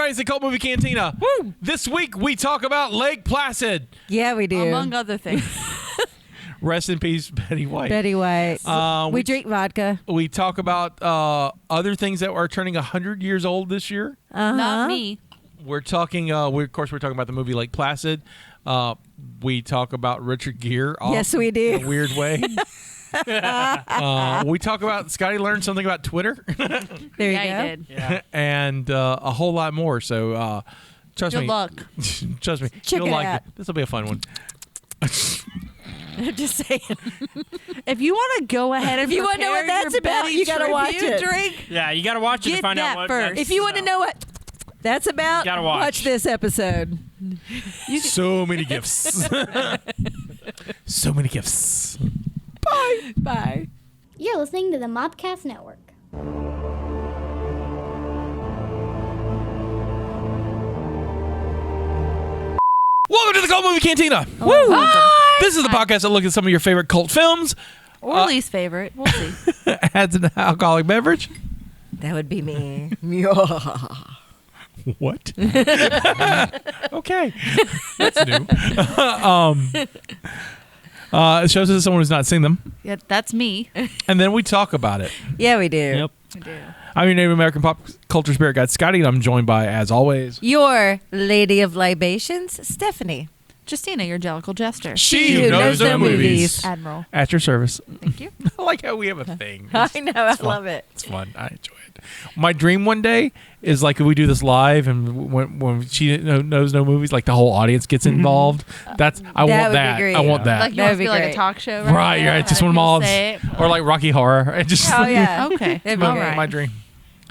everybody. It's the Cult Movie Cantina. Woo! This week, we talk about Lake Placid. Yeah, we do. Among other things. Rest in peace, Betty White. Betty White. We drink vodka. We talk about other things that are turning 100 years old this year. Not me. We're talking, we're talking about the movie Lake Placid. We talk about Richard Gere. Yes, we do. In a weird way. We talk about Scotty learned something about Twitter. There you go. He did. Yeah. And a whole lot more. So trust me. Good luck. Trust me. Check You'll it like out. it. This will be a fun one. Just saying. If you want to go ahead and If you wanna know what prepare that's your about, Betty you gotta watch tribute it. Drink, Yeah, you got to watch it to Get find that out what. first. that's If you want to about. know what that's about, Gotta watch. this episode. So many gifts. So many gifts. Bye. Bye. You're listening to the Mobcast Network. Welcome to the Cult Movie Cantina. Woo! Hi. This is the podcast that looks at some of your favorite cult films, or least favorite. We'll see. adds an alcoholic beverage. That would be me. What? Okay. That's new. It shows us someone who's not seen them. Yeah, that's me. And then we talk about it. Yeah, we do. Yep. I do. I'm your Native American pop culture spirit guide, Scotty, and I'm joined by, as always, Your Lady of Libations, Stephanie. Justina, your jellicle jester. she who knows no movies. Admiral. At your service. Thank you. I like how we have a thing. I know. I fun. love it. It's fun. I enjoy it. My dream one day is like if we do this live and when she knows no movies, like the whole audience gets involved. That's I That want would be that. great. I want that. Like you That'd want to be be like a great. talk show, Right, right. Just one of them all, say it. or like Rocky Horror. I just Oh yeah. Okay. That'd be All great. right. my dream.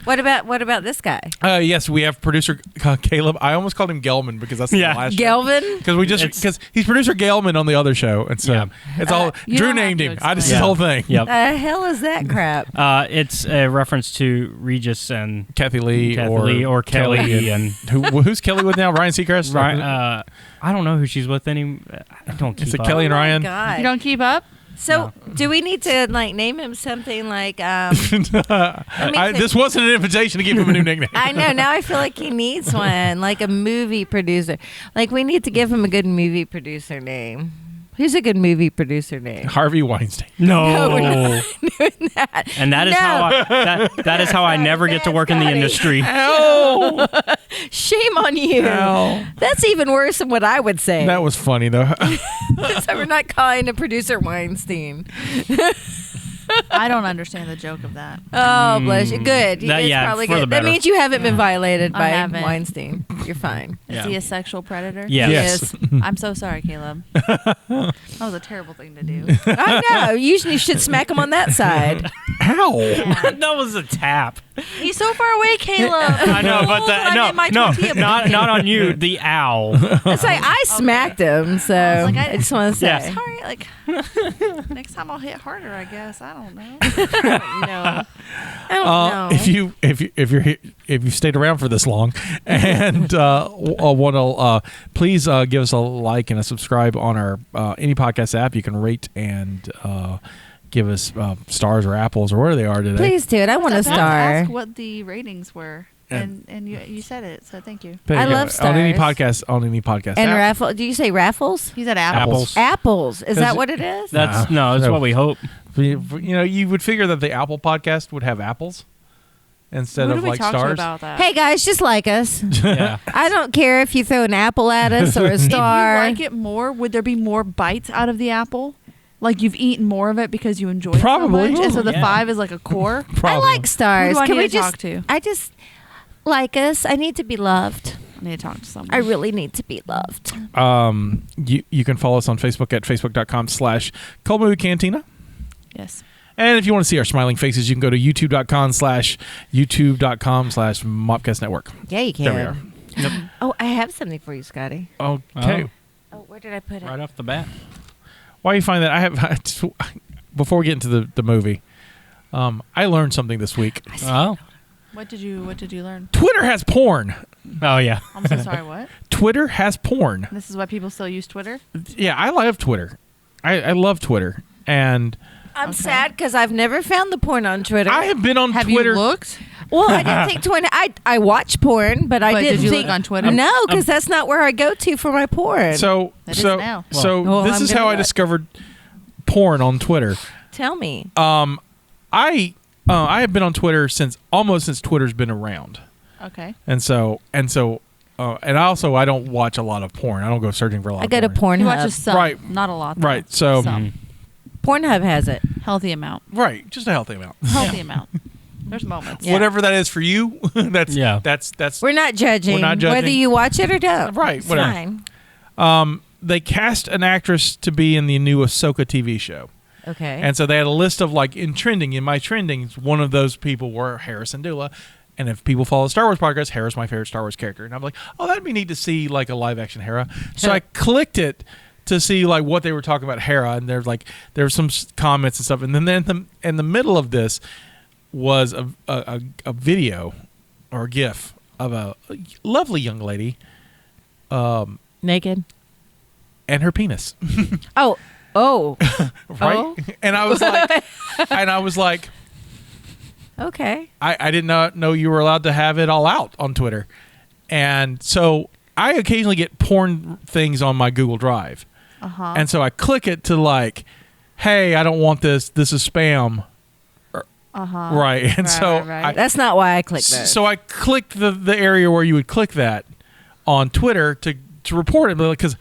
What about this guy? Yes, we have producer Caleb. I almost called him Gelman because that's the last Gelvin? because he's producer Gelman on the other show, and so Yeah. it's all you Drew don't have named to him. explain. I just Yeah. his whole thing. Yep. The hell is that crap? It's a reference to Regis and Kathy Lee or Kelly and who's Kelly with now? Ryan Seacrest. Ryan. I don't know who she's with any. I don't keep Is it up. Kelly and Oh my Ryan? God. You don't keep up? So, do we need to like name him something like? This wasn't an invitation to give him a new nickname. I know. Now I feel like he needs one, like a movie producer. Like we need to give him a good movie producer name. Who's a good movie producer name? Harvey Weinstein. No. we're not doing that. And that is that is how I never get to work in the Scotty. industry. Ow! Shame on you. Ow. That's even worse than what I would say. That was funny though. So we're not calling a producer Weinstein. I don't understand the joke of that. Oh, bless you. Good. That- It's yeah, probably for the good. That better. means you haven't been violated I by haven't. Weinstein. You're fine. Is Yeah. he a sexual predator? Yeah. Yes. I'm so sorry, Caleb. That was a terrible thing to do. I know. Usually you should smack him on that side. Ow! That was a tap. He's so far away, Caleb. I know, but I'm in my no, tortilla not blanket. on you. The owl. That's like I smacked him, so I was like, I just want to say. Yeah. Sorry, like next time I'll hit harder. I guess I don't know. No. I don't know. If you've stayed around for this long and want to please give us a like and a subscribe on our any podcast app. You can rate and give us stars or apples or whatever they are today. Please do it. I want a I was about to star. ask what the ratings were, and you said it, so thank you. There you I go. love on any stars. podcast And app. raffle. Do you say raffles? He said apples. Apples. Apples. Is that what it is? That's No. that's what we hope. You would figure that the Apple podcast would have apples instead Who of did we like talk to stars. about that? Hey guys, just like us. Yeah. I don't care if you throw an apple at us or a If you star. like it more, would there be more bites out of the apple? Like you've eaten more of it because you enjoy it Probably. so much, and so the Yeah. 5 is like a core. I Probably. like stars. Who do I Can need we to just talk to? I just like us. I need to be loved. I need to talk to someone. I really need to be loved. You can follow us on Facebook at facebook.com/Cult Movie Cantina. Yes. And if you want to see our smiling faces, you can go to youtube.com/Mopcast Network. Yeah, you can. There we are. Oh, I have something for you, Scotty. Okay. Oh, where did I put it? Right off the bat. Why you find that? I have before we get into the movie, I learned something this week. Oh. What did you learn? Twitter has porn. Oh yeah. I'm so sorry. What? Twitter has porn. This is why people still use Twitter. Yeah, I love Twitter. I love Twitter, and I'm sad because I've never found the porn on Twitter. I have been on Have Twitter. you looked? Well, I didn't think Twitter. I watch porn, but I But didn't did you think look on Twitter? No, because that's not where I go to for my porn. So It is so now. so Well, this I'm is gonna how I look. discovered porn on Twitter. Tell me. I have been on Twitter since Twitter's been around, Okay. and I don't watch a lot of porn. I don't go searching for a lot. I of go to porn. You watch Pornhub. just some, Right. not a lot. though. Right. So Some. Pornhub has it. Healthy amount. right, just a healthy amount. Healthy amount. There's moments. Yeah. Whatever that is for you, that's We're not judging. We're not judging. Whether you watch it or don't. Right, It's whatever. fine. They cast an actress to be in the new Ahsoka TV show. Okay. And so they had a list of like in my trendings, one of those people were Harris and Dula. And if people follow the Star Wars podcast, Hera's my favorite Star Wars character. And I'm like, oh, that'd be neat to see like a live action Hera. So I clicked it to see like what they were talking about Hera, and there's some comments and stuff. And then in the middle of this was a video or a GIF of a lovely young lady Naked. and her penis. Oh. Right? Oh. And I was like, Okay. I did not know you were allowed to have it all out on Twitter. And so I occasionally get porn things on my Google Drive. Uh-huh. And so I click it to like, hey, I don't want this. This is spam. Uh-huh. Right. And so right. That's not why I clicked that. So I clicked the area where you would click that on Twitter to report it because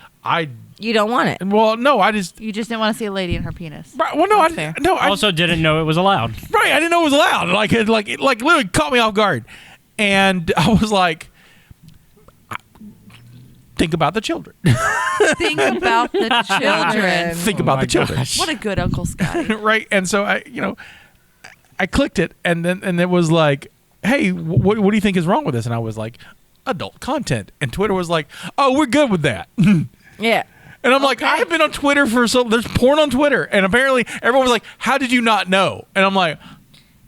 You don't want it. well, no, I just You just didn't want to see a lady in her penis. right, well, no, That's fair. I Also, didn't know it was allowed. right, I didn't know it was allowed. Like it literally caught me off guard, and I was like, think about the children. Think about the children. Think about my the children. gosh. What a good Uncle Scotty. Right, and so I clicked it, and it was like, hey, what do you think is wrong with this? And I was like, adult content, and Twitter was like, oh, we're good with that. Yeah. And I'm like, I've been on Twitter there's porn on Twitter. And apparently everyone was like, how did you not know? And I'm like,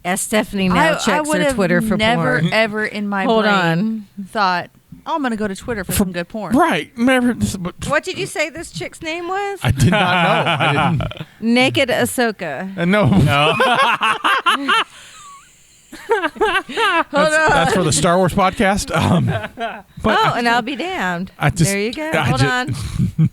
As Stephanie now checks would her have Twitter for never, porn. ever in my Hold brain on. thought, oh, I'm going to go to Twitter for some good porn. right. Never, but What did you say this chick's name was? I did not know. I didn't. Naked Ahsoka. No. Hold on. That's for the Star Wars podcast. But And I'll be damned. I just- there you go. I Hold ju- on.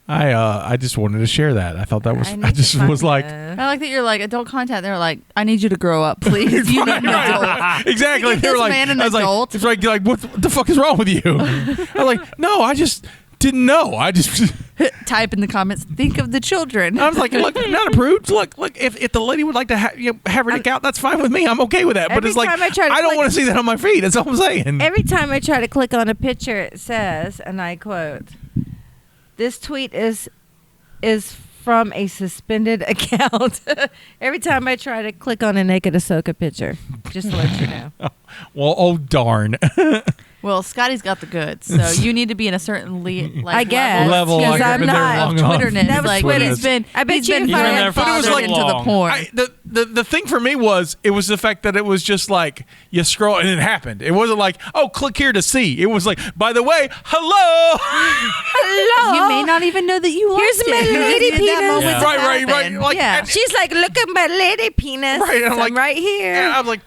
I just wanted to share that. I thought that was, need I to just find was like, this. I like that you're like, adult content. They're like, I need you to grow up, please. You need an adult. exactly. Make They were this like, man an I was adult. like, it's like what the fuck is wrong with you? I was like, no, I just didn't know. I just. Type in the comments, think of the children. I was like, look, not approved. Look, if the lady would like to have her dick out, that's fine with me. I'm okay with that. But Every it's like, time I try to I don't click- want to see that on my feed. That's all I'm saying. Every time I try to click on a picture, it says, and I quote, "This tweet is from a suspended account." Every time I try to click on a naked Ahsoka picture, just to let you know. Well, oh darn. Well, Scotty's got the goods, so you need to be in a certain I guess. Level, because like, I've I'm been there not. long of enough. Twitterness. That was Like Twitter. he's been, I bet he's you been if I had- grandfathered But it was like into the long. porn. The thing for me was, it was the fact that it was just like you scroll and it happened. It wasn't like, oh, click here to see. It was like, by the way, hello. Hello. You may not even know that you Here's liked my it. lady You needed that penis. moment Yeah. to Right. happen. Like, yeah. and- She's like, look at my lady penis. Right, and I'm I'm like- right here. And I was like,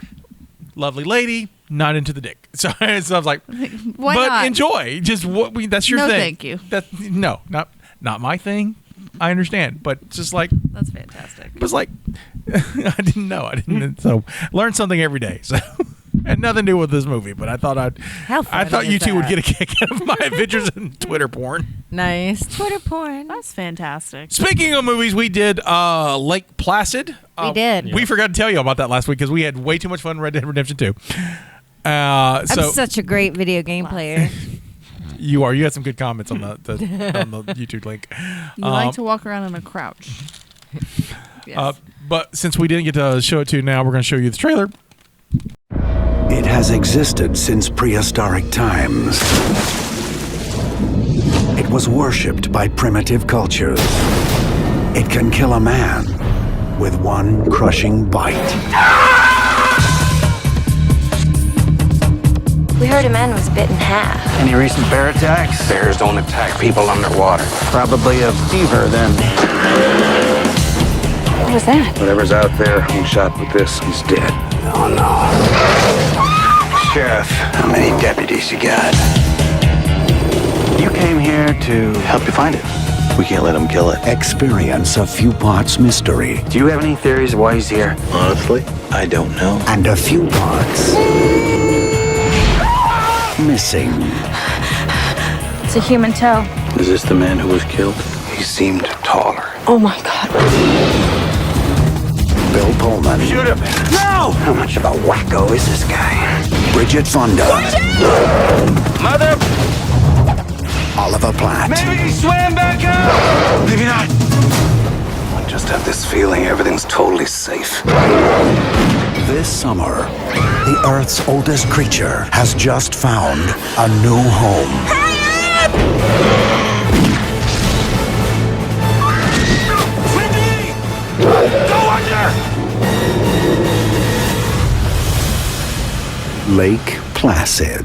lovely lady, not into the dick. So I was like, Why but not? enjoy. Just that's your No, thing. thank you. No, not my thing. I understand, but just like That's fantastic. it was like I didn't know. I didn't. So learn something every day. So and nothing to do with this movie, but I thought How I funny thought is you two would that? get a kick out of my adventures in Twitter porn. Nice. Twitter porn. That's fantastic. Speaking of movies, we did Lake Placid. We did. We forgot to tell you about that last week because we had way too much fun in Red Dead Redemption 2. I'm So such a great video game player. you had some good comments on the on the YouTube link. You like to walk around on a crouch. Yes. But since we didn't get to show it to you now, we're going to show you the trailer. It has existed since prehistoric times. It was worshipped by primitive cultures. It can kill a man with one crushing bite. We heard a man was bit in half. Any recent bear attacks? Bears don't attack people underwater. Probably a fever then. What was that? Whatever's out there being shot with this, he's dead. Oh, no. Sheriff, how many deputies you got? You came here to help you find it. We can't let him kill it. Experience a few parts mystery Do you have any theories of why he's here? Honestly, I don't know. and a few parts missing. It's a human toe. Is this the man who was killed? He seemed taller. Oh my God. Bill Pullman, Shoot him! No! How much of a wacko is this guy? Bridget Fonda, Mother! Oliver Platt. Maybe he swam back up! Maybe not. I just have this feeling everything's totally safe. This summer, the Earth's oldest creature has just found a new home. Wendy! Go under! Lake Placid.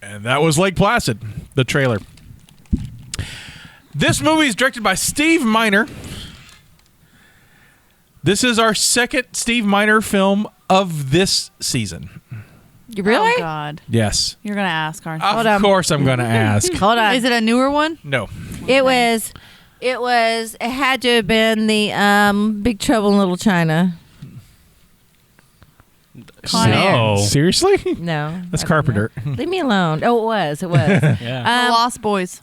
And that was Lake Placid, the trailer. This movie is directed by Steve Miner. This is our second Steve Miner film of this season. You really? Oh, God. Yes. You're going to ask, aren't you? Of course I'm going to ask. Hold on. Is it a newer one? No. It had to have been the Big Trouble in Little China. Con Air. No. Seriously? No. That's I don't Carpenter. know. Leave me alone. Oh, it was. Yeah. The Lost Boys.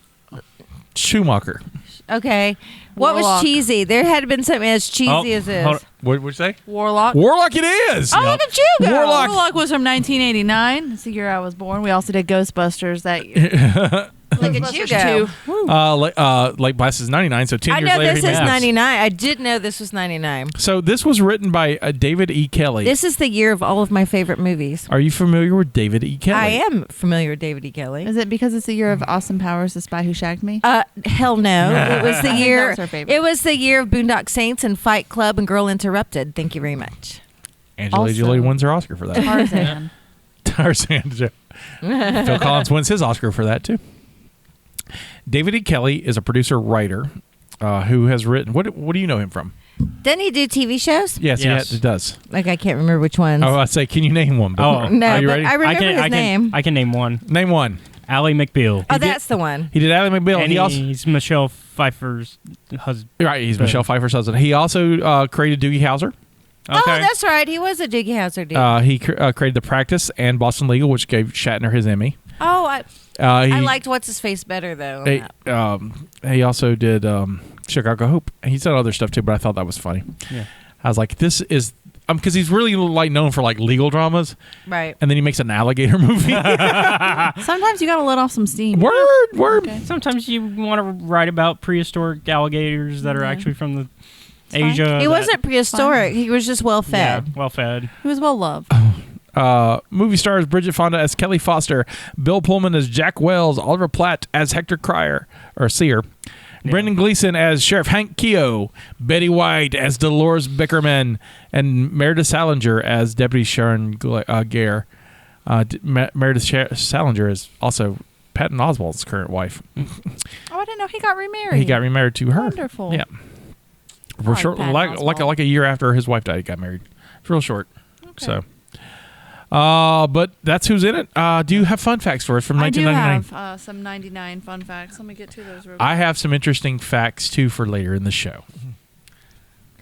Schumacher. Okay. What was Warlock. cheesy? There had to been something as cheesy as this. Hold on. What would you say? Warlock. Warlock it is. Oh, look at you go. Warlock. Warlock was from 1989. That's the year I was born. We also did Ghostbusters that year. Look at you go. Lake Placid is 99, so 10 I years know later this he is made 99. I did know this was 99. So this was written by David E. Kelly. This is the year of all of my favorite movies. Are you familiar with David E. Kelly? I am familiar with David E. Kelly. Is it because it's the year of Austin Powers, The Spy Who Shagged Me? Hell no. It was the I think year. that was her favorite. It was the year of Boondock Saints and Fight Club and Girl Interrupted. Thank you very much. Angelina Also- Jolie wins her Oscar for that. Tarzan. Tarzan. Phil Collins wins his Oscar for that too. David E. Kelly is a producer-writer who has written. What do you know him from? Doesn't he do TV shows? Yes, Yes. he does. Like I can't remember which ones. Oh, I say, can you name one? Oh, no, are you but ready? I remember his name. I can name one. Name one. Ally McBeal. Oh, that's the one. He did Ally McBeal. And He also he's Michelle Pfeiffer's husband. right. He's Michelle Pfeiffer's husband. He also created Doogie Howser. Oh, that's right. He was a Doogie Howser dude. He created The Practice and Boston Legal, which gave Shatner his Emmy. I He liked What's His Face better though. on that. he also did Chicago Hope. And he's done other stuff too, but I thought that was funny. Yeah. I was like, this is because he's really like known for like legal dramas, Right. and then he makes an alligator movie. Sometimes you got to let off some steam. Word. Okay. Sometimes you want to write about prehistoric alligators that are actually from the fine. Asia. He wasn't prehistoric. He was just well fed. Yeah, well fed. He was well loved. Movie stars Bridget Fonda as Kelly Foster, Bill Pullman as Jack Wells, Oliver Platt as Hector Sear, Brendan Gleeson as Sheriff Hank Keogh, Betty White as Dolores Bickerman, and Meredith Salinger as Deputy Sharon Gare. Meredith Salinger is also Patton Oswalt's current wife. Oh, I didn't know he got remarried. He got remarried to her. Wonderful. Yeah. I like Short, Patton like Oswalt. a year after his wife died, he got married. It's real short. So, but that's who's in it. Do you have fun facts for us from I do 1999? have some 99 fun facts. Let me get to those real I have some interesting facts too for later in the show.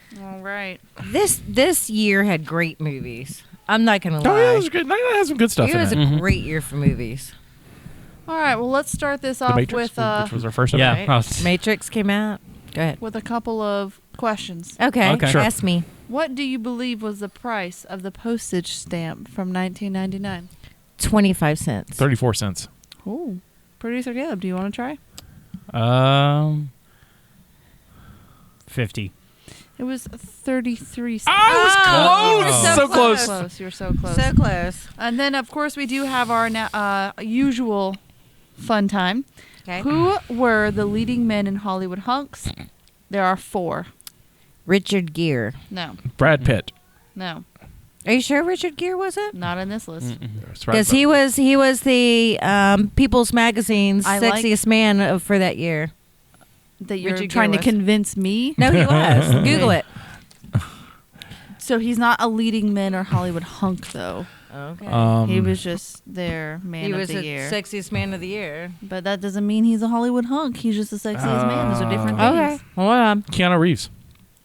quick. All right. This year had great movies. I'm not gonna lie. Oh, yeah, it was good. 99 has some good stuff It in was it. a great year for movies. All right. Well, let's start this The off Matrix, with which was our first one. Yeah. Right. I was- Matrix came out. Go ahead. a couple of questions. Okay. Okay. Sure. Ask me. What do you believe was the price of the postage stamp from 1999? 25 cents. 34 cents. Ooh. Producer Caleb, do you want to try? 50. It was 33 cents. I was Oh, you were close. so So close. Close. You're so close. So close. And then, of course, we do have our usual fun time. Okay. Who were the leading men in Hollywood hunks? There are 4. Richard Gere. No. Brad Pitt. No. Are you sure Richard Gere wasn't? Not in this list. Because he was the People's Magazine's sexiest man for that year. That you're Richard trying Gere to convince me? No, he was. Google it. So he's not a leading man or Hollywood hunk, though. Okay. He was just their man of the year. He was the sexiest man of the year. But that doesn't mean he's a Hollywood hunk. He's just the sexiest man. Those are different things. Okay. Hold on. Keanu Reeves.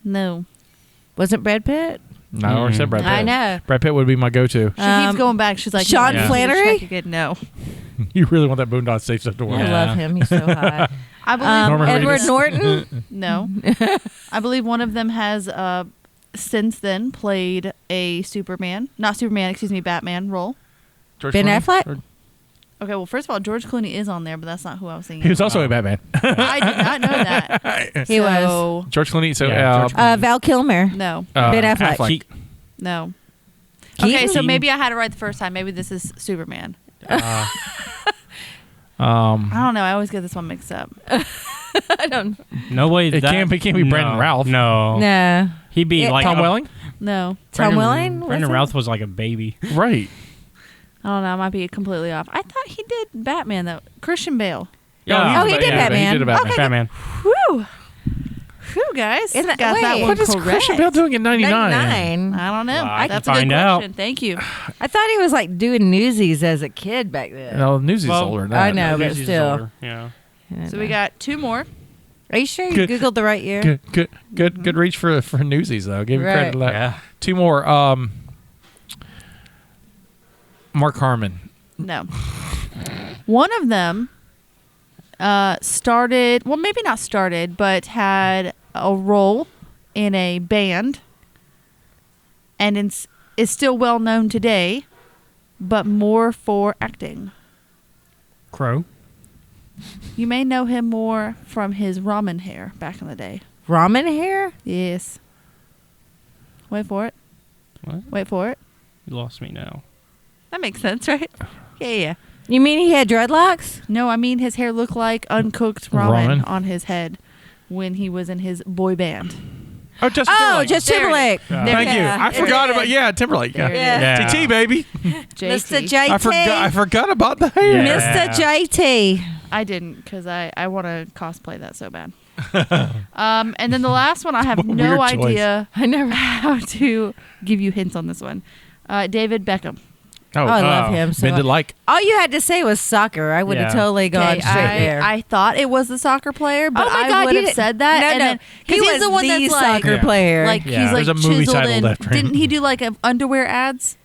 No. Wasn't Brad Pitt? No, I already said Brad Pitt. I know. Brad Pitt would be my go-to. She keeps going back. She's like, Sean Flannery? No. You really want that Boondock Safe stuff to work. I love him. He's so hot. I believe Edward Norton? No. I believe one of them has since then played a Batman role. George Ben Clooney? Affleck? Okay, well, first of all, George Clooney is on there, but that's not who I was thinking. He was also a Batman. I did not know that. He was. George Clooney. So George Val Kilmer. No. Ben Affleck. No. Keaton? Okay, so maybe I had it right the first time. Maybe this is Superman. I don't know. I always get this one mixed up. I don't. No way. It can't be Brandon Routh. No. No. He'd be like Tom Welling. No. Tom Welling? Brandon Routh was like a baby. Right. I don't know. I might be completely off. I thought he did Batman, though. Christian Bale. Yeah. He did Batman. He did a Batman. Okay. Batman. Whew. Whew, guys. Isn't that- Got that wait, one What is correct. Christian Bale doing in 99? 99. I don't know. Well, I That's can a good find out. question. Thank you. I thought he was like doing Newsies as a kid back then. No, Newsy's older than that. I know, but Newsies is still. older, Yeah. So we got two more. Are you sure you Good. Googled the right year? Good reach for Newsies though. Give you Right. credit for that. Yeah. Two more. Mark Harmon. No. One of them started, well, maybe not started, but had a role in a band and is still well known today, but more for acting. Crow. You may know him more from his ramen hair back in the day. Ramen hair? Yes. Wait for it. What? Wait for it. You lost me now. That makes sense, right? Yeah. You mean he had dreadlocks? No, I mean his hair looked like uncooked ramen Ramen? on his head when he was in his boy band. Oh, Justin Oh, Timberlake. just There it Timberlake. is. Thank you. I forgot about Timberlake. There it Yeah. is. TT baby. Mr. JT. JT. I forgot about the hair. Yeah. Mr. JT. I didn't because I want to cosplay that so bad. And then the last one, I have What a no weird choice. idea I never. how to give you hints on this one. David Beckham. Oh, I love him so Bended much. like. All you had to say was soccer. I would have Yeah. totally gone Okay, straight there. I thought it was the soccer player, but Oh my I God, would you have didn't- said that. No, and no. then, 'cause He he's was the one the that's like, soccer player. like Yeah. he's like There's a movie chiseled title in. after him. Didn't he do like underwear ads?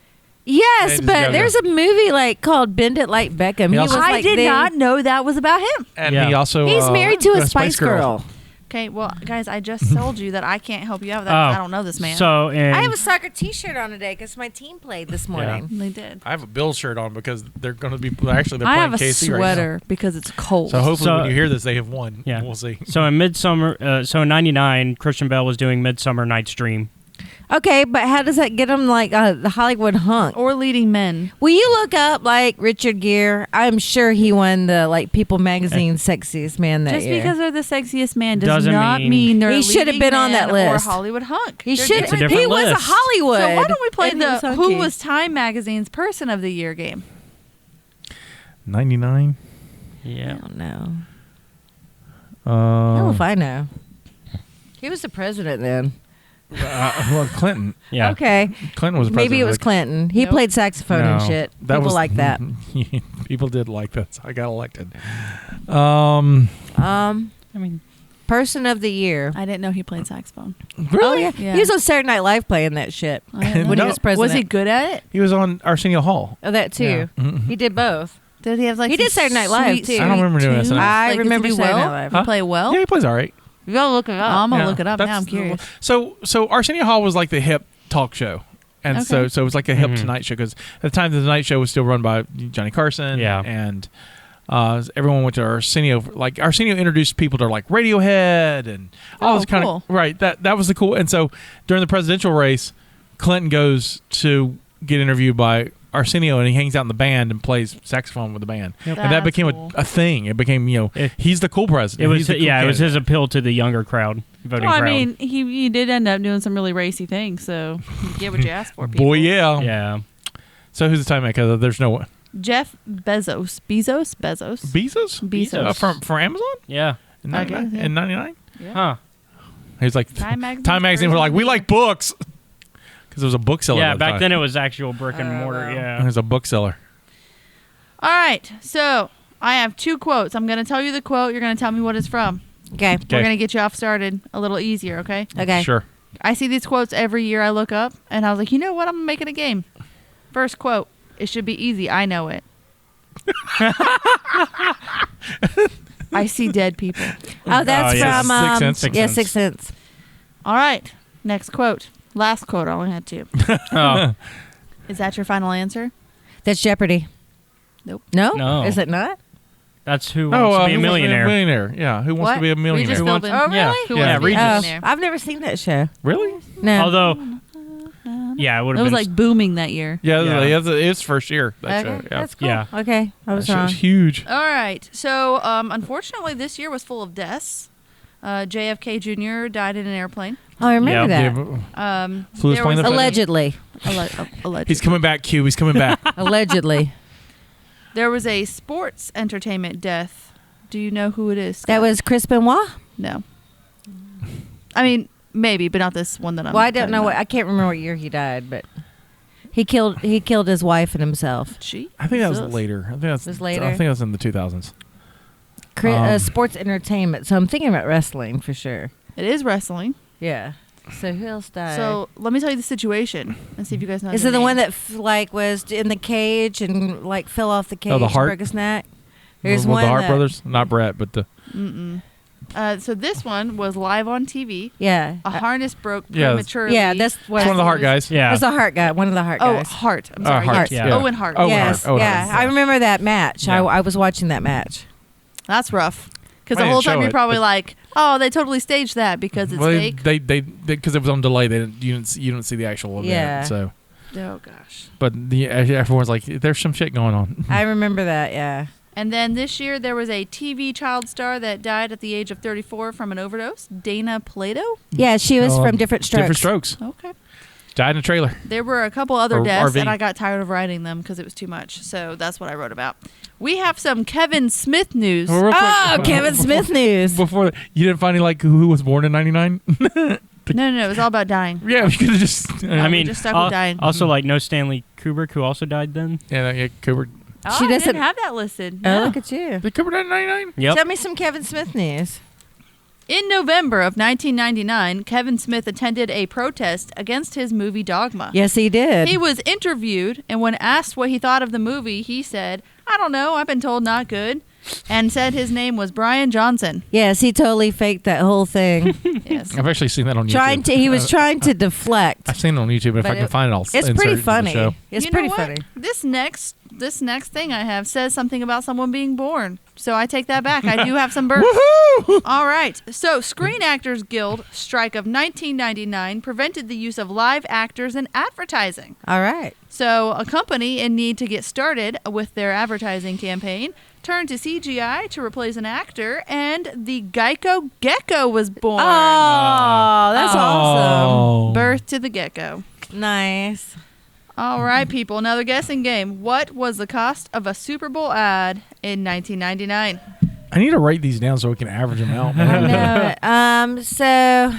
Yes, Hey, but this guy there's a movie like called Bend It Like Beckham. He was also- I like did the- not know that was about him. And Yeah. he also. He's married to a Spice Girl. Okay, well, guys, I just told you that I can't help you out with that. Oh. 'Cause I don't know this man. So in I have a soccer T-shirt on today because my team played this morning. they did. I have a Bills shirt on because they're going to be they're I playing have a KC right sweater because it's cold. now. So hopefully So- when you hear this, they have won. Yeah. We'll see. So in Midsummer, so in '99, Christian Bale was doing Midsummer Night's Dream. Okay, but how does that get him like the Hollywood hunk? or leading men. Will you look up like Richard Gere? I'm sure he won the like People Magazine Sexiest Man that Just year. because they're the sexiest man does Doesn't not mean- mean they're He should have leading been on man that list. or Hollywood hunk. he They're should. It's a different. different He was a list. Hollywood. So why don't we play and he was the hunky. Who Was Time Magazine's Person of the Year game? 99. I Yeah. don't know. Hell if I know. He was the president then. Well, Clinton. Yeah. Okay. Clinton was the president. Maybe it was Clinton. He Nope. played saxophone and No, shit. that People was- like that. People did like that. So I got elected. I mean, Person of the Year. I didn't know he played saxophone. Really? Oh yeah. Yeah. He was on Saturday Night Live playing that shit when No. he was president. Was he good at it? He was on Arsenio Hall. Oh, that too. Yeah. Mhm. He did both. Did he have like He did some Saturday Night Live, sweet, too. I don't remember doing tunes? SNL. I Like, does remember he do Saturday well? Night Live. He play well? Yeah, he plays all right. You gotta look it up. I'm gonna Yeah. look it up now. That's I'm curious. So Arsenio Hall was like the hip talk show. And Okay. so it was like a hip Mhm. Tonight Show because at the time the Tonight Show was still run by Johnny Carson. Yeah. And everyone went to Arsenio. Like Arsenio introduced people to like Radiohead and all Oh, this kind cool. of right. That was the cool. And so during the presidential race, Clinton goes to get interviewed by Arsenio and he hangs out in the band and plays saxophone with the band. Yep. And that That's became cool. a thing. It became It- he's the cool president. it was He's the cool it was candidate. his appeal to the younger crowd. voting Well, I crowd. mean, he did end up doing some really racy things, so you get what you asked for, people. Boy, yeah. Yeah. So who's the time maker? There's no one. Jeff Bezos. Bezos? Bezos? From Amazon? Yeah. In Okay, 99? yeah. In 99? Huh. He was like, Time Magazine. Time Magazine were like, we like books. Because it was a bookseller. Yeah, at the back time. then it was actual brick and mortar. wow. It Yeah. was a bookseller. All right, so I have 2 quotes. I'm going to tell you the quote. You're going to tell me what it's from. Okay. We're going to get you off started a little easier, okay? Okay. Sure. I see these quotes every year I look up, and I was like, you know what? I'm going to make it a game. First quote. It should be easy. I know it. I see dead people. Oh, that's Oh, yeah. from Sixth Sense. yeah, Sixth Sense. All right, next quote. Last quote. I only had 2. Oh. Is that your final answer? That's Jeopardy. Nope. No? No. Is it not? That's who wants to be a Who Wants to Be a millionaire. Millionaire? Yeah. Who wants What? to be a millionaire? Regis Who wants- Philbin. Oh, Yeah. really? Who Yeah, wants to be a Regis. millionaire? I've never seen that show. Really? No. Although, yeah, it would It have was been like booming that year. Yeah, Yeah. It was his first year. That Okay, show. Yeah. that's cool. Yeah. Okay, I was That show wrong. was huge. All right. So, unfortunately, this year was full of deaths. JFK Jr. died in an airplane. Oh, I remember Yeah. that. Flew his there plane was to Allegedly. allegedly. He's coming back, Q. He's coming back. Allegedly. There was a sports entertainment death. Do you know who it is? That Scott? was Chris Benoit? No. I mean, maybe, but not this one that I'm. Well, I don't talking know about. what. I can't remember what year he died, but he killed his wife and himself. She? I think that was Jesus. later. I think that's Was later? I think that was in the 2000s. Sports entertainment. So I'm thinking about wrestling for sure. It is wrestling. Yeah. So who else died? So let me tell you the situation and see if you guys know. is their it the one names. that was in the cage and like fell off the cage? Oh, the and Hart? broke his neck. With There's the one Hart that- brothers, not Brett, but the So this one was live on TV. Yeah. A harness broke Yeah, prematurely. Yeah, that's what it's one of the Hart guys. Yeah. It's a Hart guy. One of the Hart Oh, guys. Hart. I'm sorry. Hart, Yes. yeah. Owen Hart. Owen Yes. Hart. Owen Yeah. Hart. I remember that match. Yeah. I was watching that match. That's rough. Because I the whole didn't time show you're it, probably but- like, oh, they totally staged that because it's Well, fake. they because it was on delay. You didn't see the actual event. Yeah. So, Oh gosh. but everyone's like, there's some shit going on. I remember that. Yeah. And then this year there was a TV child star that died at the age of 34 from an overdose. Dana Plato. Yeah, she was from Different Strokes. Different Strokes. Okay. Died in a trailer. There were a couple other Or deaths, RV. and I got tired of writing them because it was too much. So that's what I wrote about. We have some Kevin Smith news. Well, real quick, Oh, Kevin Smith news. Before you didn't find any like who was born in '99? No, it was all about dying. Yeah, you could have just. I mean, just stuck with dying. also like no Stanley Kubrick, who also died then. yeah, Cooper. Oh, She I doesn't- didn't have that listed. Oh, No. look at you. Did Cooper die in '99? Yep. Tell me some Kevin Smith news. In November of 1999, Kevin Smith attended a protest against his movie Dogma. Yes, he did. He was interviewed, and when asked what he thought of the movie, he said, I don't know, I've been told not good, and said his name was Brian Johnson. Yes, he totally faked that whole thing. Yes. I've actually seen that on YouTube. He was trying to deflect. I've seen it on YouTube. If But I can it- find it, I'll It's insert pretty it into the funny. show. It's You know pretty what? funny. This next thing I have says something about someone being born. So I take that back. I do have some births. Woohoo! All right. So, Screen Actors Guild strike of 1999 prevented the use of live actors in advertising. All right. So, a company in need to get started with their advertising campaign turned to CGI to replace an actor, and the Geico Gecko was born. Oh, that's awesome. Birth to the gecko. Nice. All right, people. Another guessing game. What was the cost of a Super Bowl ad in 1999? I need to write these down so we can average them out. I know it. So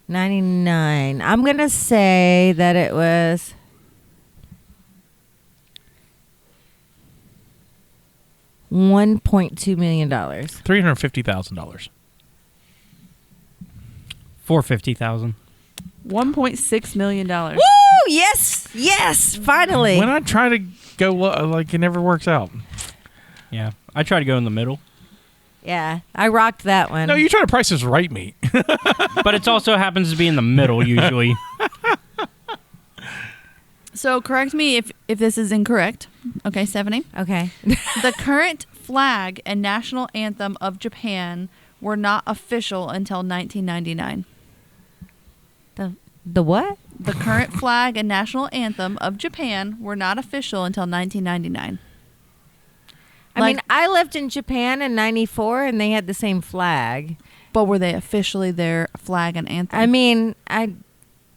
99. I'm gonna say that it was $1.2 million. $350,000. $450,000. $1.6 million. Woo! Yes, finally. When I try to go, like, it never works out. Yeah, I try to go in the middle, Yeah, I rocked that one. No, you try to price this right me. but it also happens to be in the middle usually. So correct me if this is incorrect. Okay, Stephanie. Okay. The current flag and national anthem of Japan were not official until 1999. The what? The current flag and national anthem of Japan were not official until 1999. I mean, I lived in Japan in '94, and they had the same flag. But were they officially their flag and anthem? I mean, I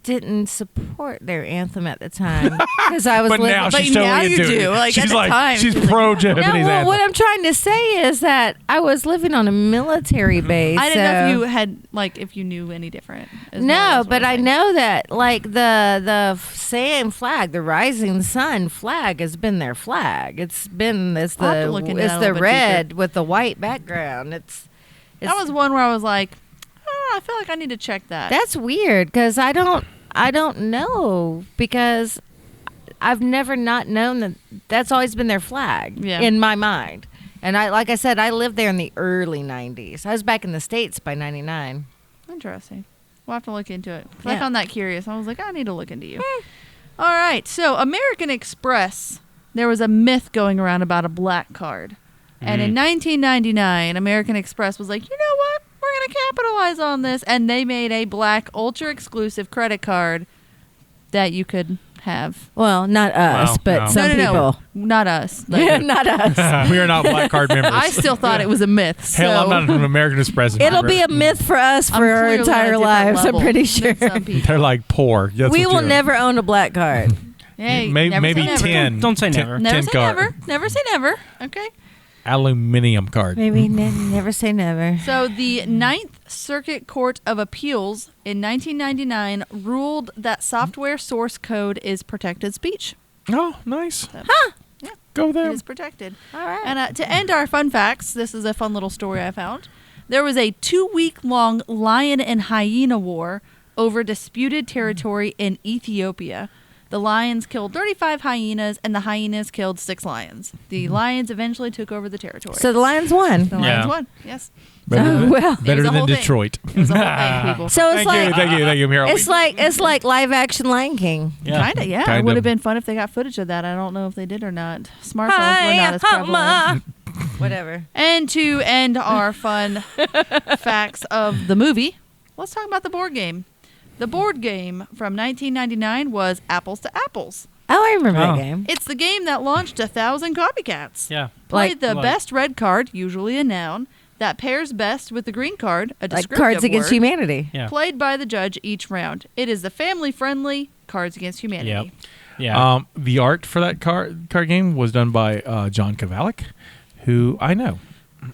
didn't support their anthem at the time because I was But living. now but she's now totally you into do. it. Like, at she's the like, time, she's she's like, pro no. Japanese No, well, anthem. what I'm trying to say is that I was living on a military base. I didn't know so- if you had if you knew any different. is more or No, less what but I'm I saying. know that the same flag, the rising sun flag, has been their flag. It's I'll have to look into that a the little bit red with the white background. It's That was one where I was like, I feel like I need to check that. that's weird because I don't know because I've never not known that that's always been their flag in my mind. And like I said, I lived there in the early 90s. I was back in the States by 99. Interesting. We'll have to look into it. 'Cause I Yeah. found that curious. I was like, I need to look into you. All right. So American Express, there was a myth going around about a black card. And in 1999, American Express was like, you know what? We're going to capitalize on this. And they made a black ultra-exclusive credit card that you could have. Well, not us, Well, but no. some No. people. Not us. Like, Not us. We are not black card members. I still thought it was a myth. Hell, so I'm not an American Express. It'll member. be a myth for us I'm for our clearly on a entire different lives, I'm level pretty than sure. some people. They're like poor. That's We what will you're- never own a black card. Hey, Maybe, never maybe say never. 10. Don't say 10 never. Never 10 say card. never. Never say never. Okay. Aluminium card. Maybe never say never. So the Ninth Circuit Court of Appeals in 1999 ruled that software source code is protected speech. Oh, nice. Huh. Yeah. Go It there. is protected. All right. And to end our fun facts, this is a fun little story I found. There was a 2-week-long lion and hyena war over disputed territory in Ethiopia. The lions killed 35 hyenas, and the hyenas killed 6 lions. The lions eventually took over the territory. So the Lions won. the lions Yeah. won. Yes. Better, Oh, than, well. It better was a than whole thing. Detroit. It was a whole thing, people. So it's like Thank you, Meryl. it's like live action Lion King. Yeah. Kinda, yeah. Kind It would of. have been fun if they got footage of that. I don't know if they did or not. Smartphones were not as prevalent. Whatever. And to end our fun facts of the movie, let's talk about the board game. The board game from 1999 was Apples to Apples. Oh, I remember Oh. that game. It's the game that launched 1,000 copycats. Yeah. Played the Like- best red card, usually a noun, that pairs best with the green card, a Like descriptive Cards Against word, Humanity. Yeah. played by the judge each round. It is the family-friendly Cards Against Humanity. Yep. Yeah. The art for that card game was done by John Kovalik, who I know.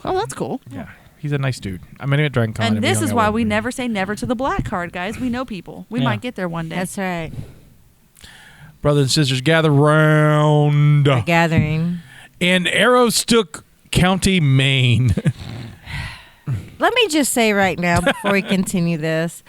Oh, that's cool. Yeah, he's a nice dude. I met him at Dragon Con. And this hung is out why with we him. never say never to the black card, guys. We know people. We Yeah. might get there one day. That's right. Brothers and sisters, gather round The Gathering. in Aroostook County, Maine. Let me just say right now before we continue this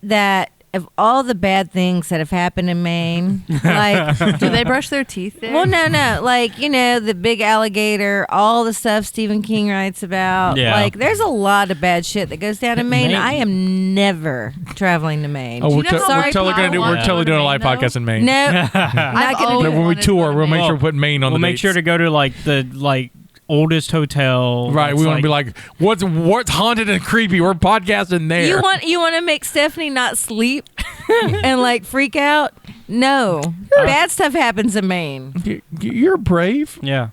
that of all the bad things that have happened in Maine, like Do they brush their teeth there? well, no, like the big alligator, all the stuff Stephen King writes about. Yeah. Like there's a lot of bad shit that goes down in Maine. Maine- I am never traveling to Maine. Oh, Do we're, you know how we're many totally gonna do. people We're want totally to doing a go live to Maine, podcast in Maine. No, I've not gonna always do When we wanted to tour, go to we'll make Maine. sure we put Maine on We'll the make dates. sure to go to the oldest hotel. Right, that's we want to be like, what's haunted and creepy? We're podcasting there. You want to make Stephanie not sleep and like freak out? No, bad stuff happens in Maine, You're brave. Yeah.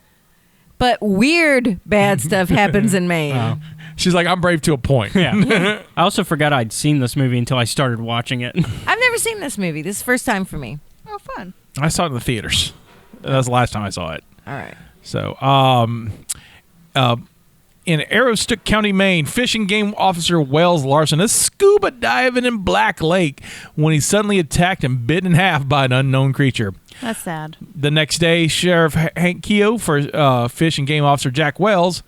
but weird bad stuff happens in Maine. Oh. She's like, I'm brave to a point. Yeah. I also forgot I'd seen this movie until I started watching it. I've never seen this movie. This is the first time for me. Oh, fun. I saw it in the theaters. That was the last time I saw it. All right. So, in Aroostook County, Maine, Fish and Game Officer Wells Larson is scuba diving in Black Lake when he's suddenly attacked and bitten in half by an unknown creature. That's sad. The next day, Sheriff Hank Keogh for Fish and Game Officer Jack Wells,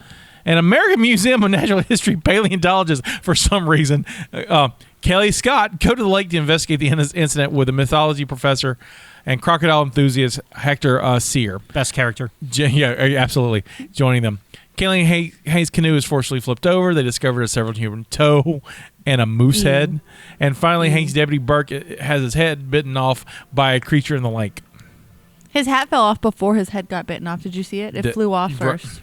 and American Museum of Natural History paleontologist for some reason, Kelly Scott, go to the lake to investigate the incident with a mythology professor and crocodile enthusiast Hector Sear. Best character. Yeah, absolutely. Joining them. Kaylee and Hayes' canoe is forcibly flipped over. They discovered a several human toe and a moose head. And finally, Hank's deputy Burke has his head bitten off by a creature in the lake. His hat fell off before his head got bitten off. Did you see it? It The- flew off Right. first.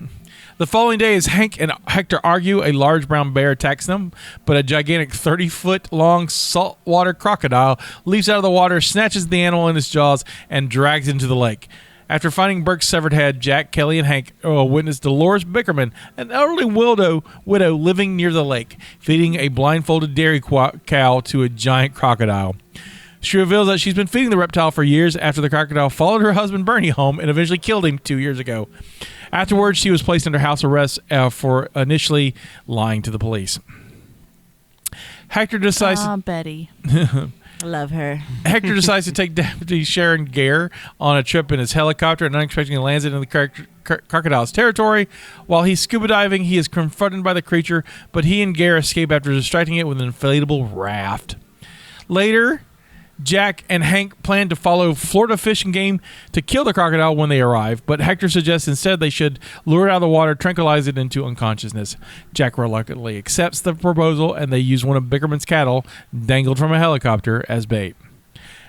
The following day, as Hank and Hector argue, a large brown bear attacks them, but a gigantic 30-foot-long saltwater crocodile leaps out of the water, snatches the animal in its jaws, and drags it into the lake. After finding Burke's severed head, Jack, Kelly, and Hank witness Dolores Bickerman, an elderly widow living near the lake, feeding a blindfolded dairy cow to a giant crocodile. She reveals that she's been feeding the reptile for years after the crocodile followed her husband Bernie home and eventually killed him 2 years ago. Afterwards, she was placed under house arrest for initially lying to the police. Hector decides... Betty. I love her. Hector decides to take Deputy Sharon Gare on a trip in his helicopter and unexpectedly lands it in the crocodile's territory. While he's scuba diving, he is confronted by the creature, but he and Gare escape after distracting it with an inflatable raft. Later, Jack and Hank plan to follow Florida Fish and Game to kill the crocodile when they arrive, but Hector suggests instead they should lure it out of the water, tranquilize it into unconsciousness. Jack reluctantly accepts the proposal, and they use one of Bickerman's cattle, dangled from a helicopter, as bait.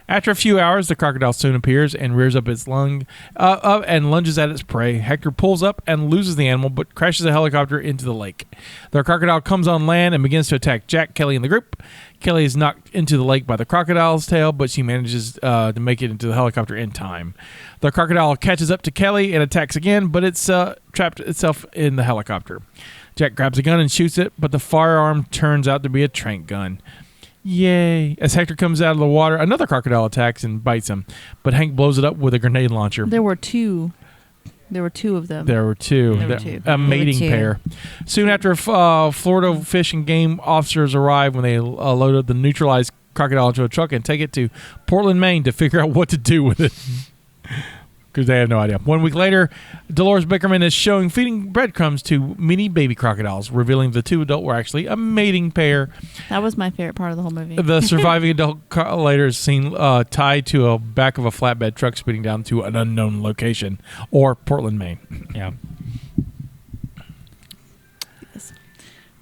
After a few hours, the crocodile soon appears and rears up its lung and lunges at its prey. Hector pulls up and loses the animal, but crashes the helicopter into the lake. The crocodile comes on land and begins to attack Jack, Kelly, and the group. Kelly is knocked into the lake by the crocodile's tail, but she manages to make it into the helicopter in time. The crocodile catches up to Kelly and attacks again, but it's trapped itself in the helicopter. Jack grabs a gun and shoots it, but the firearm turns out to be a tranq gun. Yay. As Hector comes out of the water, another crocodile attacks and bites him, but Hank blows it up with a grenade launcher. There were two of them. There were two. A mating pair. Soon after, Florida Fish and Game officers arrive when they load up the neutralized crocodile into a truck and take it to Portland, Maine to figure out what to do with it. Because they have no idea. 1 week later, Dolores Bickerman is feeding breadcrumbs to mini baby crocodiles, revealing the two adult were actually a mating pair. That was my favorite part of the whole movie. The surviving adult later is seen tied to a back of a flatbed truck speeding down to an unknown location, or Portland, Maine. Yeah.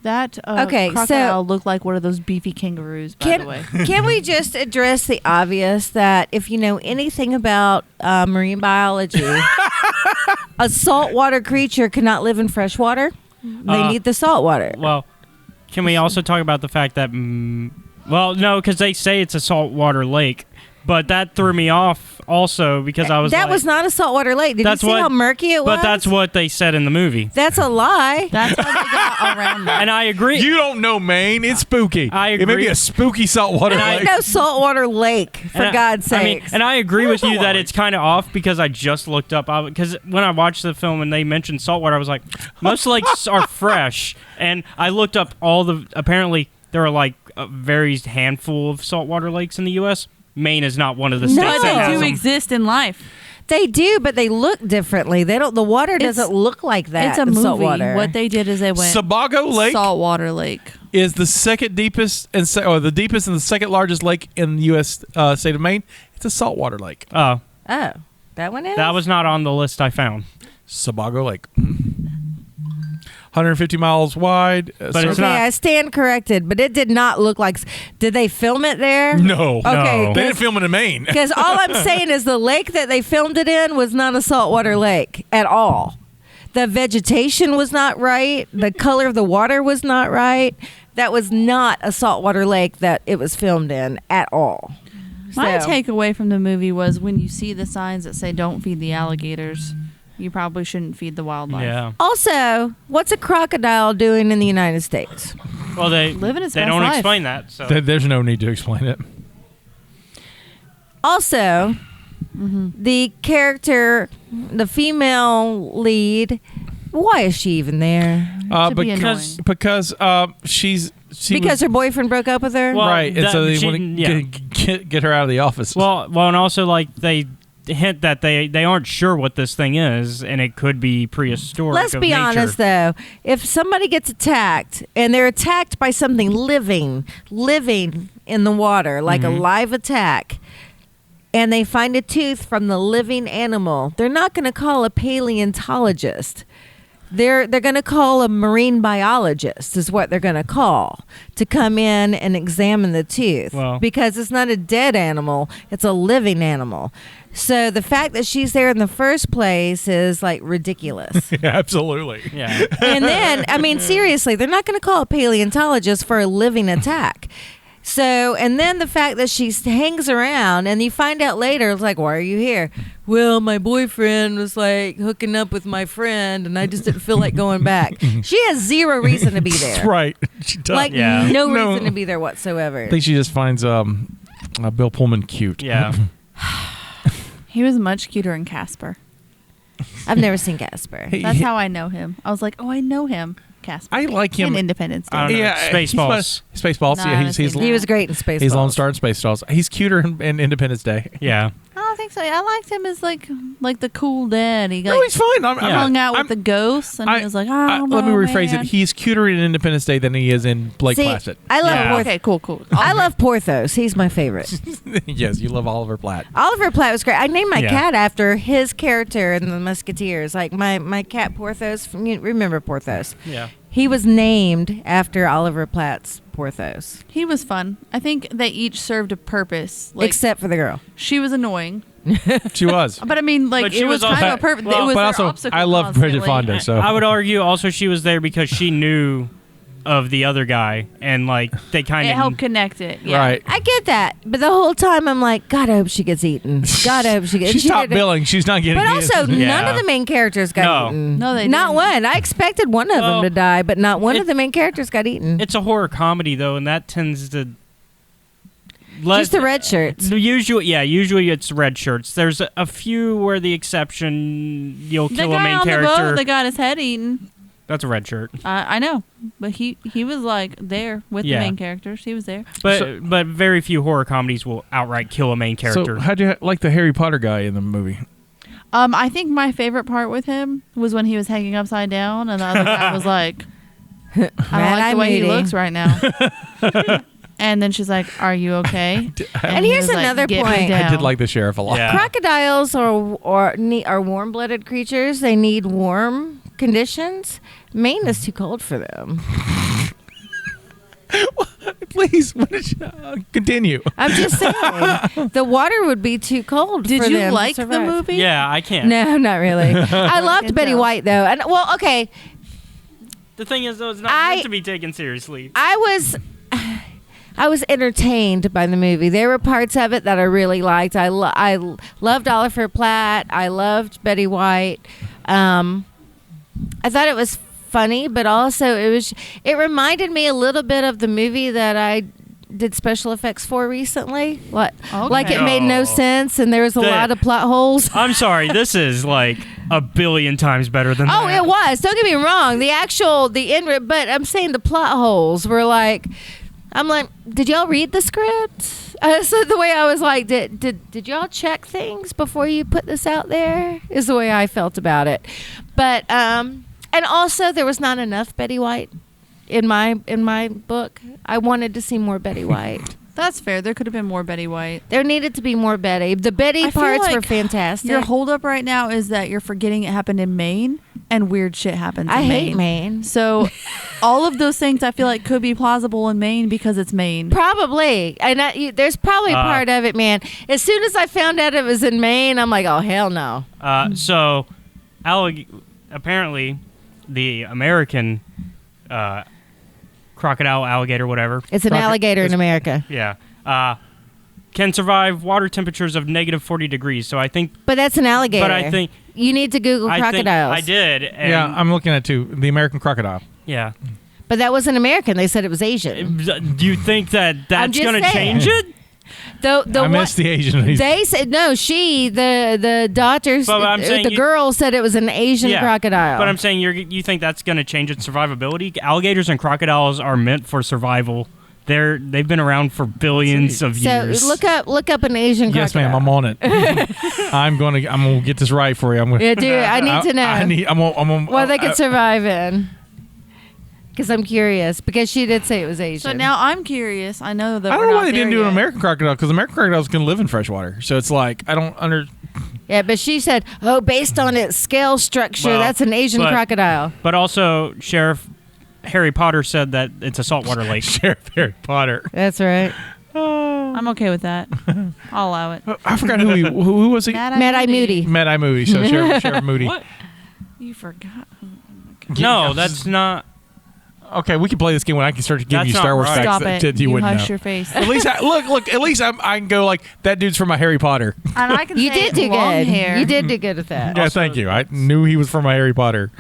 That crocodile looked like one of those beefy kangaroos, by the way. Can we just address the obvious that if you know anything about marine biology, a saltwater creature cannot live in fresh water? They need the salt water. Well, can we also talk about the fact that... well, no, because they say it's a saltwater lake. But that threw me off also because I was that was not a saltwater lake. Did you see how murky it was? But that's what they said in the movie. That's a lie. That's what they got around that. And I agree. You don't know Maine. It's spooky. I agree. It may be a spooky saltwater lake. Ain't no saltwater lake, for God's sake. And I agree with you that it's kind of off because I just looked up. Because when I watched the film and they mentioned saltwater, I was like, most lakes are fresh. And I looked up apparently there are like a very handful of saltwater lakes in the U.S. Maine is not one of the states that has they do them. exist in life. They do, but they look differently. They don't. The water doesn't look like that. It's a in movie. Saltwater. What they did is they went Sebago Lake saltwater lake is the second deepest the deepest and the second largest lake in the U.S. State of Maine. It's a saltwater lake. Oh, that one is. That was not on the list I found. Sebago Lake. 150 miles wide. But it's okay, not. I stand corrected, but it did not look like. Did they film it there? No. Okay. No. They didn't film it in Maine. Because all I'm saying is the lake that they filmed it in was not a saltwater lake at all. The vegetation was not right. The color of the water was not right. That was not a saltwater lake that it was filmed in at all. My So- takeaway from the movie was when you see the signs that say "Don't feed the alligators," you probably shouldn't feed the wildlife. Yeah. Also, what's a crocodile doing in the United States? Well, they Living its they best don't life. explain that. So There's no need to explain it. Also, the character, the female lead, why is she even there? Should be annoying. Because she Because her boyfriend broke up with her? Well, right, and so they she- want to yeah. get her out of the office. well, and also like they hint that they aren't sure what this thing is, and it could be prehistoric. Let's of be nature. honest, though. If somebody gets attacked and they're attacked by something living in the water, like a live attack, and they find a tooth from the living animal, they're not going to call a paleontologist. They're going to call a marine biologist is what they're going to call to come in and examine the tooth, Well- because it's not a dead animal, it's a living animal. So the fact that she's there in the first place is like ridiculous. Yeah, absolutely. Yeah. And then, I mean, seriously, they're not going to call a paleontologist for a living attack. So, and then the fact that she hangs around and you find out later, it's like, why are you here? well, my boyfriend was like hooking up with my friend, and I just didn't feel like going back. She has zero reason to be there. That's right. She does. Like no reason to be there whatsoever. I think she just finds Bill Pullman cute. Yeah. He was much cuter in Casper. I've never seen Casper. That's how I know him. I was like, oh, I know him. Casper. I like him in Independence Day. I don't know. Spaceballs. Spaceballs. No, Yeah, I haven't seen that. He was great in Spaceballs. He's Lone Star in Spaceballs. He's cuter in Independence Day. Yeah. I don't think so. I liked him as like the cool dad. He No, he's fine. hung out with the ghosts, and he was like, oh, let me rephrase man. it. He's cuter in Independence Day than he is in Lake Placid. I love Yeah. Okay, cool. I love Porthos. He's my favorite. Yes, you love Oliver Platt. Oliver Platt was great. I named my Yeah. cat after his character in the Musketeers. Like my cat Porthos. You remember Porthos? Yeah. He was named after Oliver Platt's Porthos, He was fun. I think they each served a purpose. Like, except for the girl. she was annoying, She was. but I mean, like But she it was was kind also- of a purpose. well, it was but their also, obstacle I love Bridget constantly. Fonda. So I would argue also she was there because she knew of the other guy, and like they kind It of helped connect it. Yeah. right. I get that, but the whole time I'm like, God, I hope she gets eaten. God, I hope she gets. She's she top didn't- billing. She's not getting. But also, Yeah. none of the main characters got No. eaten. No, they not didn't. one. I expected one of them Well, to die, but not one it- of the main characters got eaten. It's a horror comedy though, and that tends to Just the red shirts. Usually it's red shirts. There's a few where the exception you'll The kill a guy main on the character. boat that got his head eaten. That's a red shirt. I know, but he was like there with Yeah. the main characters. He was there. But very few horror comedies will outright kill a main character. So how'd you like the Harry Potter guy in the movie? I think my favorite part with him was when he was hanging upside down, and the other guy was like, "I don't like the way he Moody. looks right now." And then she's like, "Are you okay?" And he here's was like, another "Get me point. down." I did like the sheriff a lot. Yeah. Crocodiles are warm-blooded creatures. They need warm conditions. Maine is too cold for them. Please, continue. I'm just saying, the water would be too cold. Did for you them to like the survive. movie? Yeah, I can't. No, not really. I loved Can Betty tell. White though, and well, okay. The thing is, though, it's not I- meant to be taken seriously. I was entertained by the movie. There were parts of it that I really liked. I loved Oliver Platt. I loved Betty White. I thought it was funny, but also it reminded me a little bit of the movie that I did special effects for recently. Like it made no No. sense, and there was a lot of plot holes. I'm sorry, this is like a billion times better than Oh, that. it was. Don't get me wrong. The end, but I'm saying the plot holes were like, I'm like, did y'all read the script? So the way I was like, did y'all check things before you put this out there? Is the way I felt about it. But and also there was not enough Betty White in my book. I wanted to see more Betty White. That's fair. There could have been more Betty White. There needed to be more Betty. The Betty I feel parts like were fantastic. Your holdup right now is that you're forgetting it happened in Maine, and weird shit happens in I Maine. hate Maine. So all of those things I feel like could be plausible in Maine because it's Maine. Probably. And there's probably part of it, man. As soon as I found out it was in Maine, I'm like, oh, hell no. So, apparently, the American crocodile, alligator, whatever. It's an alligator in America. Yeah. Can survive water temperatures of negative 40 degrees. So I think. But that's an alligator. But I think. You need to Google crocodiles. I did. And Yeah, I'm looking at the American crocodile. Yeah. But that wasn't American. They said it was Asian. Do you think that that's just going to saying. change it? I missed the Asian. They said no. The daughters, But I'm saying the girl said it was an Asian Yeah, crocodile. But I'm saying you think that's going to change its survivability? Alligators and crocodiles are meant for survival. They've been around for billions of years. So look up an Asian Yes, crocodile. ma'am. I'm on it. I'm gonna get this right for you. I'm gonna. Yeah, dude, I need to know. I'm gonna. what they could survive in. Because I'm curious. Because she did say it was Asian. So now I'm curious. I know that I we're don't know not why they didn't there do an yet. American crocodile because American crocodiles can live in fresh water. So it's like I don't under. Yeah, but she said, oh, based on its scale structure, Well, that's an Asian but- crocodile. But also, Sheriff Harry Potter said that it's a saltwater lake. Sheriff Harry Potter. That's right. I'm okay with that. I'll allow it. I forgot who was he? Mad-Eye Moody. Mad-Eye Moody. So Sheriff Moody. What? You forgot. No, that's not. Okay, we can play this game when I can start giving That's you not Star Wars right. facts Stop that it. you You wouldn't hush know. your face. At least, at least I can go like that dude's from my Harry Potter. And I can You say did do long good. hair. You did do good at that. Yeah, thank you. I knew he was from my Harry Potter.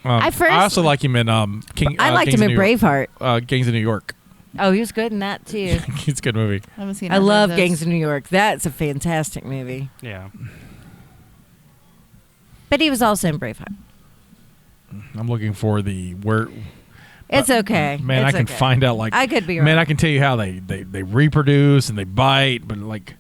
I also like him in King. I liked Gangs him of in New York. Braveheart. Gangs of New York. Oh, he was good in that too. It's a good movie. I haven't seen I either of love those. Gangs of New York. That's a fantastic movie. Yeah. But he was also in Braveheart. I'm looking for the where. It's okay. Man, It's I can okay. find out like I could be wrong. Man, I can tell you how they reproduce and they bite, but like,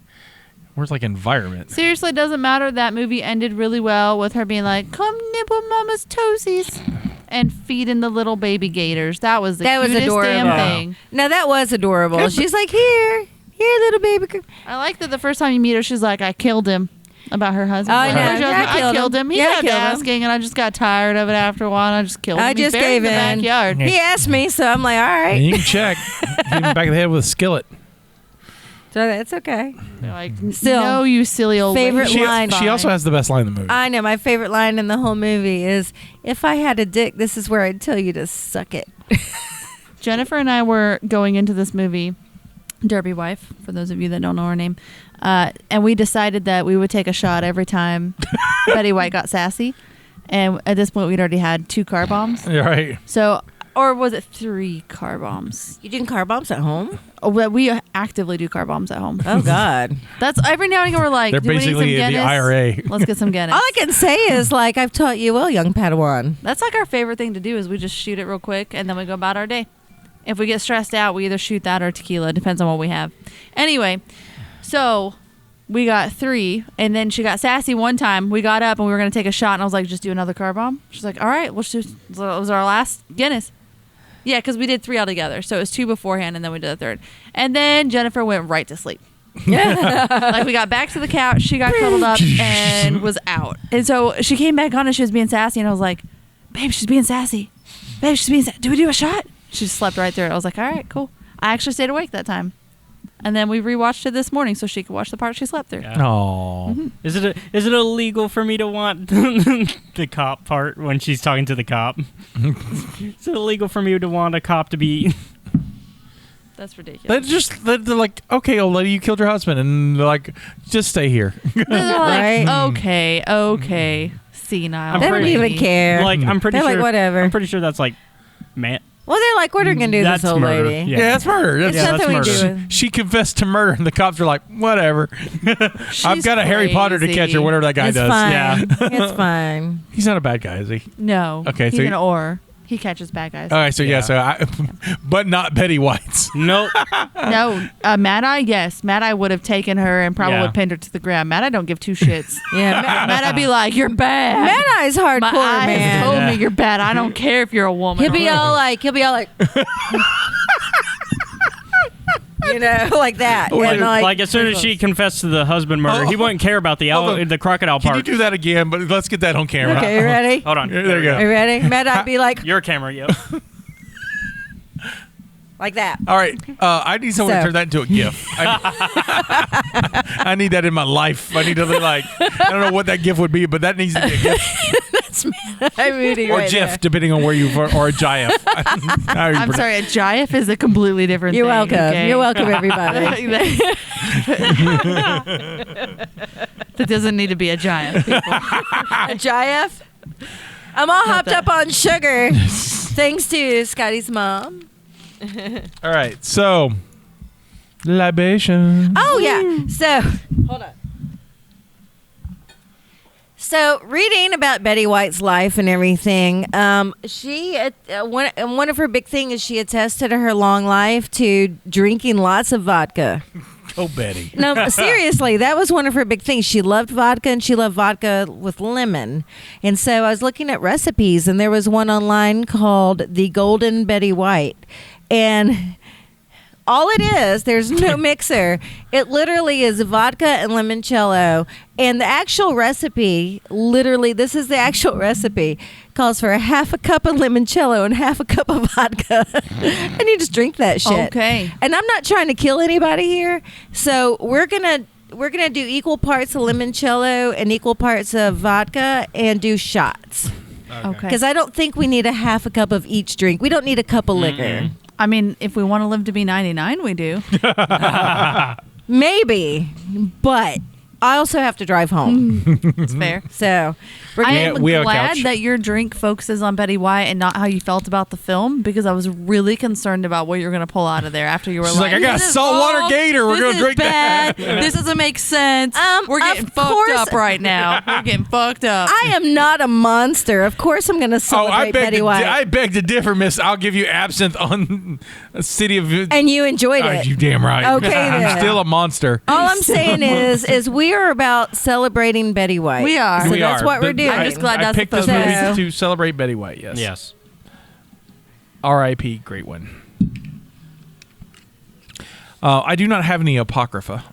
where's like environment? Seriously, it doesn't matter. That movie ended really well with her being like, "Come nibble mama's toesies," and feeding the little baby gators. That was the That was cutest adorable. damn thing. No, that was adorable. She's like, here, little baby. I like that the first time you meet her, she's like, "I killed him." About her husband. Oh, I know. Her husband, Yeah, I I killed him. He Yeah, I kept killed him. asking, and I just got tired of it after a while. And I just killed him. I He's just buried gave in the in. backyard. He asked me, so I'm like, all right. And you can check. Hit him back of the head with a skillet. So that's okay. They're like, Still, no, you silly old favorite lady. line. She also has the best line in the movie. I know. My favorite line in the whole movie is, if I had a dick, this is where I'd tell you to suck it. Jennifer and I were going into this movie, Derby Wife, for those of you that don't know her name, and we decided that we would take a shot every time Betty White got sassy. And at this point, we'd already had 2 car bombs. You're right. So, or was it 3 car bombs? You doing car bombs at home? Oh, well, we actively do car bombs at home. Oh, God. That's every now and again we're like, They're do we need some basically the Guinness? IRA. Let's get some Guinness. All I can say is, like, I've taught you well, young Padawan. That's like our favorite thing to do is we just shoot it real quick and then we go about our day. If we get stressed out, we either shoot that or tequila. Depends on what we have. Anyway, so we got 3, and then she got sassy one time. We got up and we were going to take a shot, and I was like, just do another car bomb. She's like, all right, we'll shoot. So it was our last Guinness. Yeah, because we did 3 altogether. So it was 2 beforehand, and then we did a 3rd. And then Jennifer went right to sleep. Like we got back to the couch, she got cuddled up and was out. And so she came back on and she was being sassy, and I was like, babe, she's being sassy. Babe, she's being sassy. Do we do a shot? She just slept right through it. I was like, all right, cool. I actually stayed awake that time. And then we rewatched it this morning so she could watch the part she slept through. Yeah. Oh. Mm-hmm. Is it illegal for me to want the cop part when she's talking to the cop? Is it illegal for me to want a cop to be? That's ridiculous. They're like, okay, old lady, you killed your husband, and they're like, just stay here. They're Right? like, okay, senile. They don't lady. even care. Like I'm pretty They're sure. like, whatever. I'm pretty sure that's like, man. Well, they're like, what are we going to do with this That's old murder. lady? Yeah. Yeah, that's murder. It's That's, nothing we that's do. murder. with- she confessed to murder, and the cops are like, whatever. I've She's got a Harry Potter to catch, crazy. or whatever that guy It's does. fine. Yeah. It's fine. He's not a bad guy, is he? No. Okay, he's so an or. He catches bad guys. All right, so Yeah. but not Betty White's. Nope. No, Mad Eye, yes. Mad Eye would have taken her and probably Yeah. pinned her to the ground. Mad Eye don't give 2 shits. Yeah. Mad Eye be like, you're bad. Man Eye's hardcore, My eyes man. told Yeah. me you're bad. I don't care if you're a woman. He'll be all like, you know, like that. Like, And like as soon as she confessed to the husband murder, he wouldn't care about the Hold on. the crocodile Can part. you do that again? But let's get that on camera. Okay, you ready? Hold on. There you go. Are you ready? Mad Eye'd be like, Your camera, yep. like that. All right, I need someone to So- turn that into a GIF. I need that in my life. I need to like, I don't know what that GIF would be, but that needs to be a GIF That's Mad Eye Moody or right GIF, there. depending on where you or a GIF. I'm sorry, a GIF is a completely different You're thing. welcome. okay? You're welcome, everybody. That doesn't need to be a GIF, people. A GIF? I'm all hopped up on sugar, thanks to Scotty's mom. All right, so libation. Oh, yeah. So, hold on. So, reading about Betty White's life and everything, she one of her big things is she attested to her long life to drinking lots of vodka. Oh, Betty. No, seriously, that was one of her big things. She loved vodka, and she loved vodka with lemon. And so I was looking at recipes, and there was one online called the Golden Betty White. And all it is, there's no mixer. It literally is vodka and limoncello. And the actual recipe, literally, this is the actual recipe, calls for a half a cup of limoncello and half a cup of vodka. And you just drink that shit. Okay. And I'm not trying to kill anybody here. So we're gonna do equal parts of limoncello and equal parts of vodka and do shots. Okay. Because I don't think we need a half a cup of each drink. We don't need a cup of liquor. I mean, if we want to live to be 99, we do. Maybe, but I also have to drive home. It's fair. So I am we have a glad couch. that your drink focuses on Betty White and not how you felt about the film, because I was really concerned about what you're going to pull out of there after you were She's like, I got a "This is saltwater wrong. gator. We're This gonna is drink bad. that." This doesn't make sense. We're getting of fucked course- up right now. We're getting fucked up. I am not a monster. Of course, I'm going to Oh, celebrate Betty White. I beg to differ, miss. I'll give you absinthe on a City of... And you enjoyed Oh, it. you damn right. Okay, I'm then. still a monster. All I'm saying is we are about celebrating Betty White. We are. So We that's are. what we're But doing. I'm just glad I that's the picked this focus. movie to celebrate Betty White, yes. Yes. R.I.P. Great one. I do not have any Apocrypha.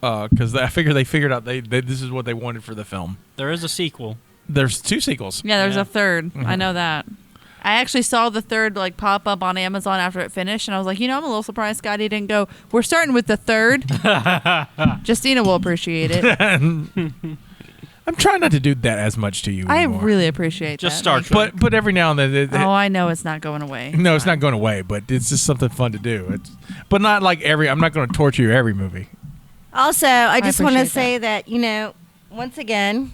Because I figure they figured out this is what they wanted for the film. There is a sequel. There's 2 sequels. Yeah, there's Yeah. a third. I know that. I actually saw the third like pop up on Amazon after it finished, and I was like, I'm a little surprised Scotty didn't go, we're starting with the third. Justina will appreciate it. I'm trying not to do that as much to you I anymore. really appreciate Just that. Star Thank you. Trek. But every now and then... Oh, I know it's not going away. no, it's not going away, but it's just something fun to do. But not like I'm not going to torture you every movie. Also, I just want to appreciate say that, once again,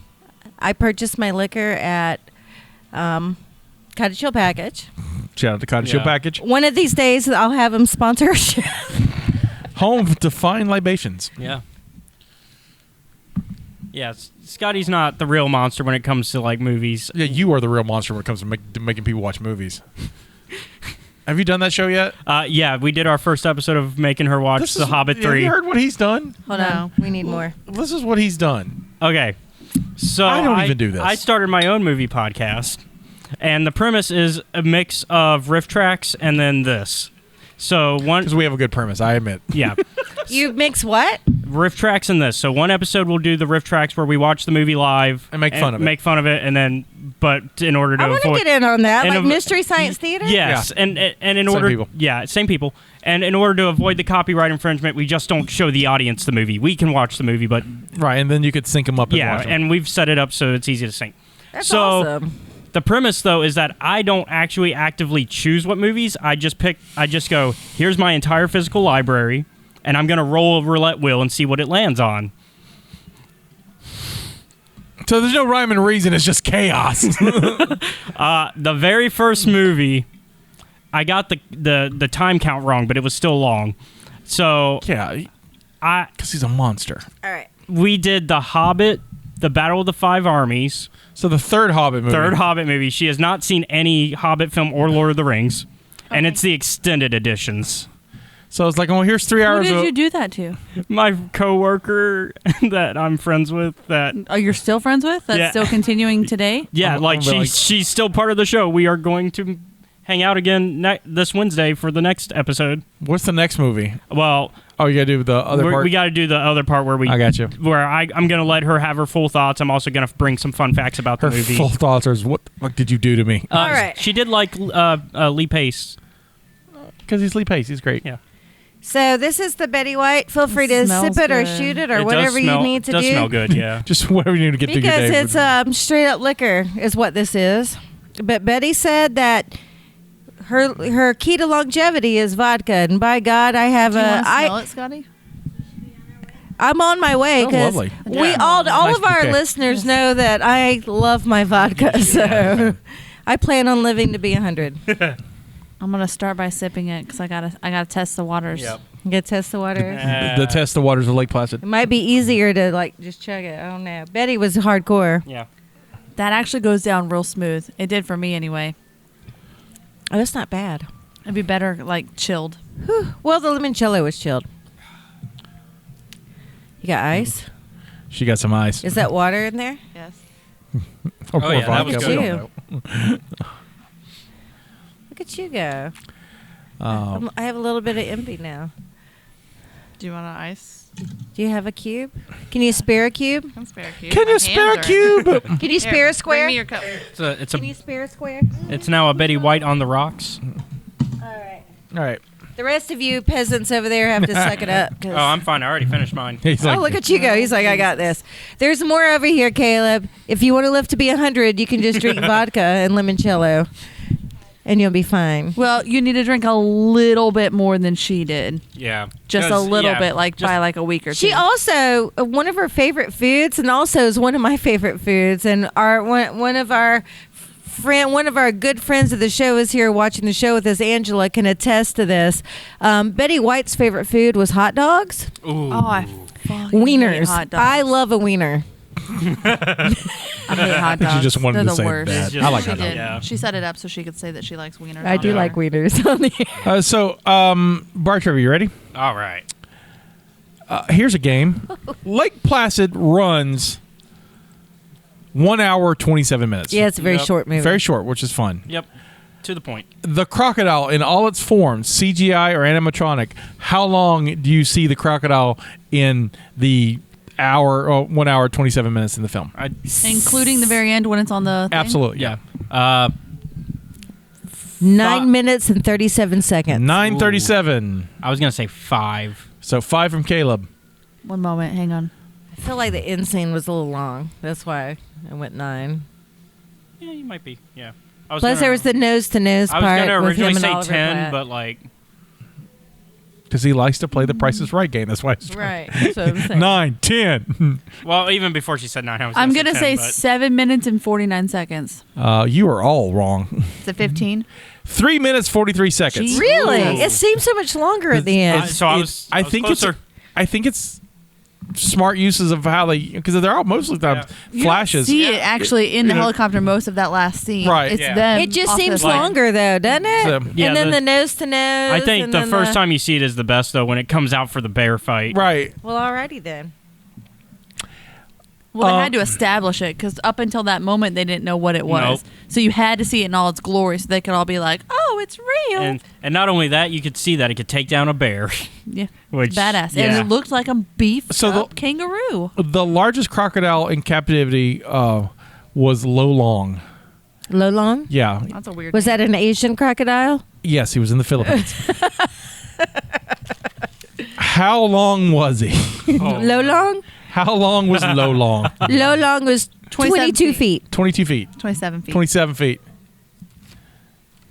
I purchased my liquor at Cottage Hill Package. Shout out to Cottage Hill Yeah. Package. One of these days, I'll have them sponsor a show. Home to fine libations. Yeah. Yeah, Scotty's not the real monster when it comes to like movies. Yeah, you are the real monster when it comes to making people watch movies. Have you done that show yet? Yeah, we did our first episode of making her watch The Hobbit Have 3. you heard what he's done? Hold on. We need more. This is what he's done. Okay. So I don't even do this. I started my own movie podcast, and the premise is a mix of riff tracks and then this. So one, Because we have a good premise, I admit. yeah, You mix what? riff tracks and this. So one episode we'll do the riff tracks where we watch the movie live And make fun of it. make fun of it, and then but in order to I want to avoid get in on that. and Like av- Mystery Science Theater? Yes, Yeah. and in Same order, people. yeah, same people, and in order to avoid the copyright infringement, we just don't show the audience the movie. We can watch the movie, but Right, and then you could sync them up and yeah, watch them. and we've set it up so it's easy to sync. That's so awesome. the premise though is that I don't actually actively choose what movies. I just go, here's my entire physical library, and I'm gonna roll a roulette wheel and see what it lands on. So there's no rhyme and reason, it's just chaos. The very first movie, I got the time count wrong, but it was still long. So yeah, because he's a monster. All right. we did The Hobbit, The Battle of the Five Armies, So the third Hobbit movie. third Hobbit movie. She has not seen any Hobbit film or Lord of the Rings, and it's the extended editions. So it's like, oh, here's 3 Who hours did of... you do that to? My coworker that I'm friends with, that Oh, you're still friends with? That's Yeah. still continuing today? yeah, I'm like like- she's still part of the show. We are going to hang out again this Wednesday for the next episode. What's the next movie? Well, Oh, you got to do the other part? we got to do the other part where we. I got you. Where I'm going to let her have her full thoughts. I'm also going to bring some fun facts about Her the movie. full thoughts are, what the fuck did you do to me? All right. She did like Lee Pace. Because he's Lee Pace. He's great. Yeah. So this is the Betty White. Feel free to Smells sip it or good. shoot it or It does whatever smell- you need to does do. smell good, yeah. Just whatever you need to get through your Because day. it's straight up liquor is what this is. But Betty said that her key to longevity is vodka, and by God, I have Do you want a to smell I it, Scotty? I'm on my way Oh, because lovely. we Yeah. all Nice of our bouquet. listeners know that I love my vodka, so I plan on living to be 100. I'm gonna start by sipping it because I gotta test the waters. Yep. You gotta test the water. the test the waters of Lake Placid. It might be easier to like just chug it. I don't know. Betty was hardcore. Yeah. That actually goes down real smooth. It did for me anyway. Oh, that's not bad. It'd be better like chilled. Well, the limoncello was chilled. You got ice? She got some ice. Is that water in there? Yes. Or Oh, yeah, that was vodka, we good. don't know. Look at you go. Um, I have a little bit of envy now. Do you want an ice? Do you have a cube? Can you spare a cube? Can spare a cube. Can My you spare a hands are- cube? Can you spare a square? Bring me your cup. It's Can you spare a square? it's now a Betty White on the rocks. All right. All right. The rest of you peasants over there have to suck it up. Oh, I'm fine. I already finished mine. He's Oh, like, look at you go. He's like, I got this. There's more over here, Caleb. If you want to live to be 100, you can just drink vodka and limoncello, and you'll be fine. Well, you need to drink a little bit more than she did. Yeah. Just a 'Cause, little yeah, bit, like just- by like a week or two. She also, one of her favorite foods, and also is one of my favorite foods, and one of our good friends of the show is here watching the show with us. Angela can attest to this. Betty White's favorite food was hot dogs. Ooh. Oh, I fucking Wieners. hate hot dogs. I love a wiener. I hate hot She dogs. just wanted They're to the say worst. that. She I like She hot dogs. did. Yeah. She set it up so she could say that she likes wieners. I do like wieners on the air. So, bar trivia, you ready? All right. Here's a game. Lake Placid runs 1 hour 27 minutes. Yeah, it's a very Yep. short movie. Very short, which is fun. Yep. To the point. The crocodile in all its forms, CGI or animatronic, how long do you see the crocodile in the 1 hour 27 minutes in the film? Including the very end when it's on the thing? Absolutely, yeah. 9 minutes and 37 seconds. 9:37. I was gonna say 5. So 5 from Caleb. One moment, hang on. I feel like the end scene was a little long. That's why I went 9. Yeah, you might be. Yeah. I was Plus, gonna- there was the nose-to-nose I was part gonna with him originally and say Oliver 10, Platt. but like Because he likes to play the Price is Right game. That's why it's Right. That's what I'm saying. 9, 10. well, even before she said 9, I was I'm gonna gonna say say 10, 7 minutes and 49 seconds. You are all wrong. Is it 15? 3 minutes 43 seconds. Jeez. Really? Ooh. It seems so much longer at the end. so I was think closer. I think it's smart uses of how they, because they're all most of the time You flashes. see it actually in the Yeah. helicopter most of that last scene. Right. It's Yeah. them. It just off seems the- longer, though, doesn't it? So- Yeah, and then the- the nose-to-nose. I think and the then first time you see it is the best, though, when it comes out for the bear fight. Right. Well, alrighty then. Well, they had to establish it because up until that moment they didn't know what it was. Nope. So you had to see it in all its glory so they could all be like, "Oh, it's real." And not only that, you could see that it could take down a bear. yeah, Which badass. Yeah. And it looked like a beefed So up kangaroo. The largest crocodile in captivity was Lo Long. Lo Long? Yeah. That's a weird. Was that an Asian crocodile? Yes, he was in the Philippines. How long was he? Oh, Lo Long? How long was Lo Long? Lo Long was 27 22 feet. 22 feet. 27 feet. 27 feet.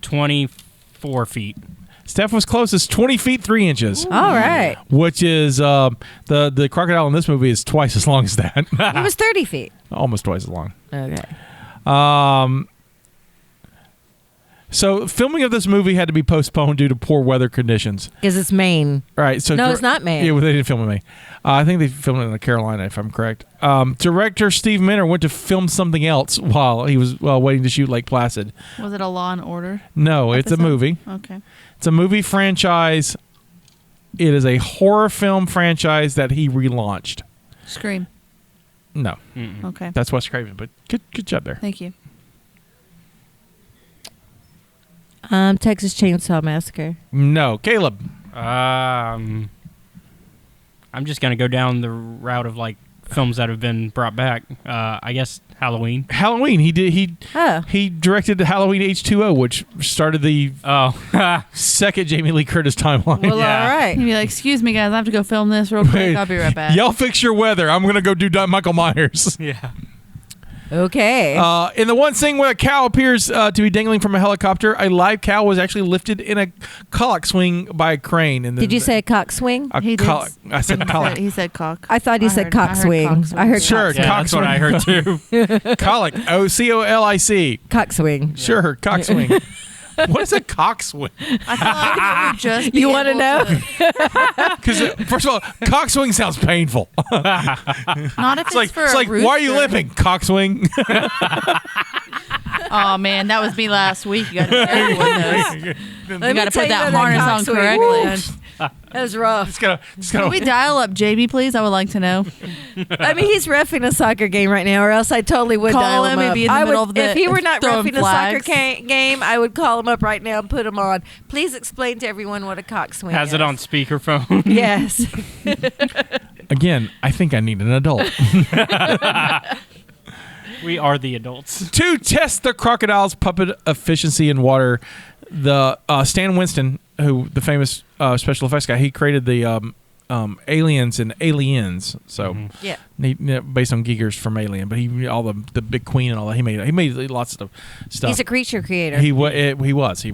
24 feet. Steph was closest, 20 feet 3 inches, All right. which is the crocodile in this movie is twice as long as that. It was 30 feet. Almost twice as long. Okay. So filming of this movie had to be postponed due to poor weather conditions. Because it's Maine. All right. So No, it's not Maine. Yeah, well, they didn't film in Maine. I think they filmed it in Carolina, if I'm correct. Director Steve Minner went to film something else while he was waiting to shoot Lake Placid. Was it a Law and Order? No, it's a episode? movie. Okay. It's a movie franchise. It is a horror film franchise that he relaunched. Scream. No, Okay. that's Wes Craven. But good job there. Thank you. Texas Chainsaw Massacre. No, Caleb. I'm just gonna go down the route of like films that have been brought back. I guess Halloween. Halloween. He Oh. directed Halloween H2O, which started the Oh, second Jamie Lee Curtis timeline. Well, Yeah. all right. You'd be like, "Excuse me, guys, I have to go film this real quick. I'll be right back." Y'all fix your weather. I'm gonna go do Michael Myers. yeah. Okay. In the one scene where a cow appears to be dangling from a helicopter, a live cow was actually lifted in a collock swing by a crane. And Did you say cock swing? a He did. collock? I said collock. He said cock. I thought you said cock swing. I heard Sure, cock Yeah, cock that's what swing. I heard too. Colic. OCOLIC. Cock swing. Sure, cock swing. What is a cock swing? I feel like you would just be You wanna able know? Because first of all, cock swing sounds painful. Not if it's, for It's a like, why are you rooster. living? Cock swing. Oh man, that was me last week. You gotta everyone knows. Let You me gotta tell put you that about harness cock on swing. correctly. That was rough. Can we dial up JB, please? I would like to know. I mean, he's reffing a soccer game right now, or else I totally would Call dial him him and up. be in the I middle would, of the- if he were not throwing reffing a soccer flags. game, I would call him up right now and put him on. Please explain to everyone what a cock swing Has is. it on speakerphone. Yes. Again, I think I need an adult. We are the adults. To test the crocodile's puppet efficiency in water, the Stan Winston who the famous special effects guy, he created the aliens and aliens. So Yeah. based on Giger's from Alien, but he all the big queen and all that. He made lots of stuff. He's a creature creator. He was. Is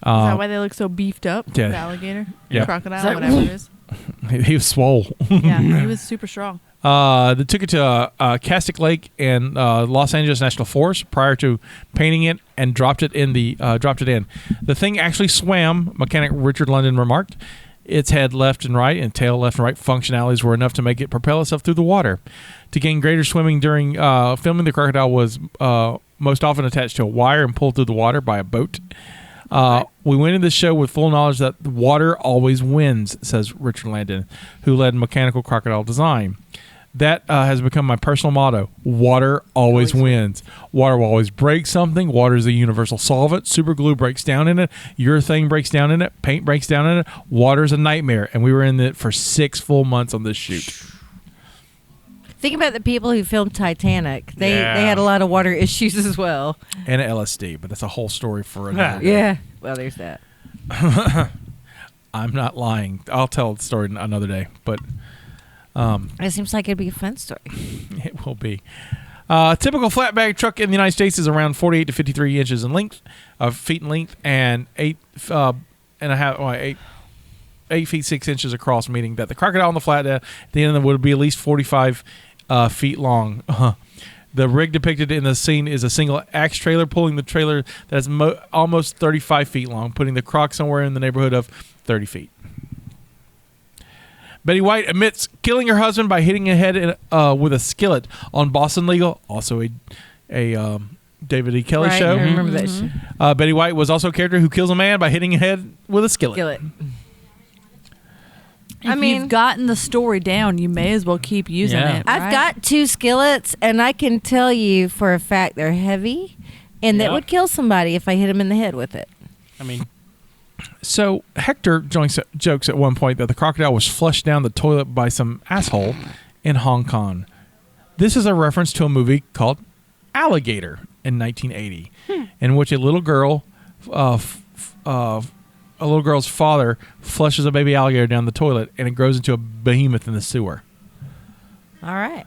that why they look so beefed up? Yeah. The alligator? Yeah. Crocodile, whatever it is. He was swole. Yeah, he was super strong. They took it to Castic Lake and Los Angeles National Forest prior to painting it and dropped it in. The thing actually swam. Mechanic Richard London remarked, its head left and right and tail left and right functionalities were enough to make it propel itself through the water. To gain greater swimming during filming, the crocodile was most often attached to a wire and pulled through the water by a boat. We went into the show with full knowledge that water always wins, says Richard Landon, who led mechanical crocodile design. That has become my personal motto. Water always wins. Water will always break something. Water is a universal solvent. Super glue breaks down in it. Urethane breaks down in it. Paint breaks down in it. Water is a nightmare. And we were in it for 6 full months on this shoot. Think about the people who filmed Titanic. They had a lot of water issues as well. And LSD, but that's a whole story for another day. Yeah. Well, there's that. I'm not lying. I'll tell the story another day, but It seems like it'd be a fun story. it will be. Typical flatbed truck in the United States is around 48 to 53 inches in length, feet in length, and 8 feet 6 inches across, meaning that the crocodile on the flatbed at the end of the would be at least 45 feet long. The rig depicted in the scene is a single axe trailer pulling the trailer that's almost 35 feet long, putting the croc somewhere in the neighborhood of 30 feet. Betty White admits killing her husband by hitting her head with a skillet on Boston Legal, also a David E. Kelly show. I remember that show. Betty White was also a character who kills a man by hitting a head with a skillet. If you've gotten the story down, you may as well keep using it. I've right? got 2 skillets, and I can tell you for a fact they're heavy, and that would kill somebody if I hit him in the head with it. I mean, so Hector jokes at one point that the crocodile was flushed down the toilet by some asshole in Hong Kong. This is a reference to a movie called Alligator in 1980, in which a little girl, a little girl's father flushes a baby alligator down the toilet, and it grows into a behemoth in the sewer. All right.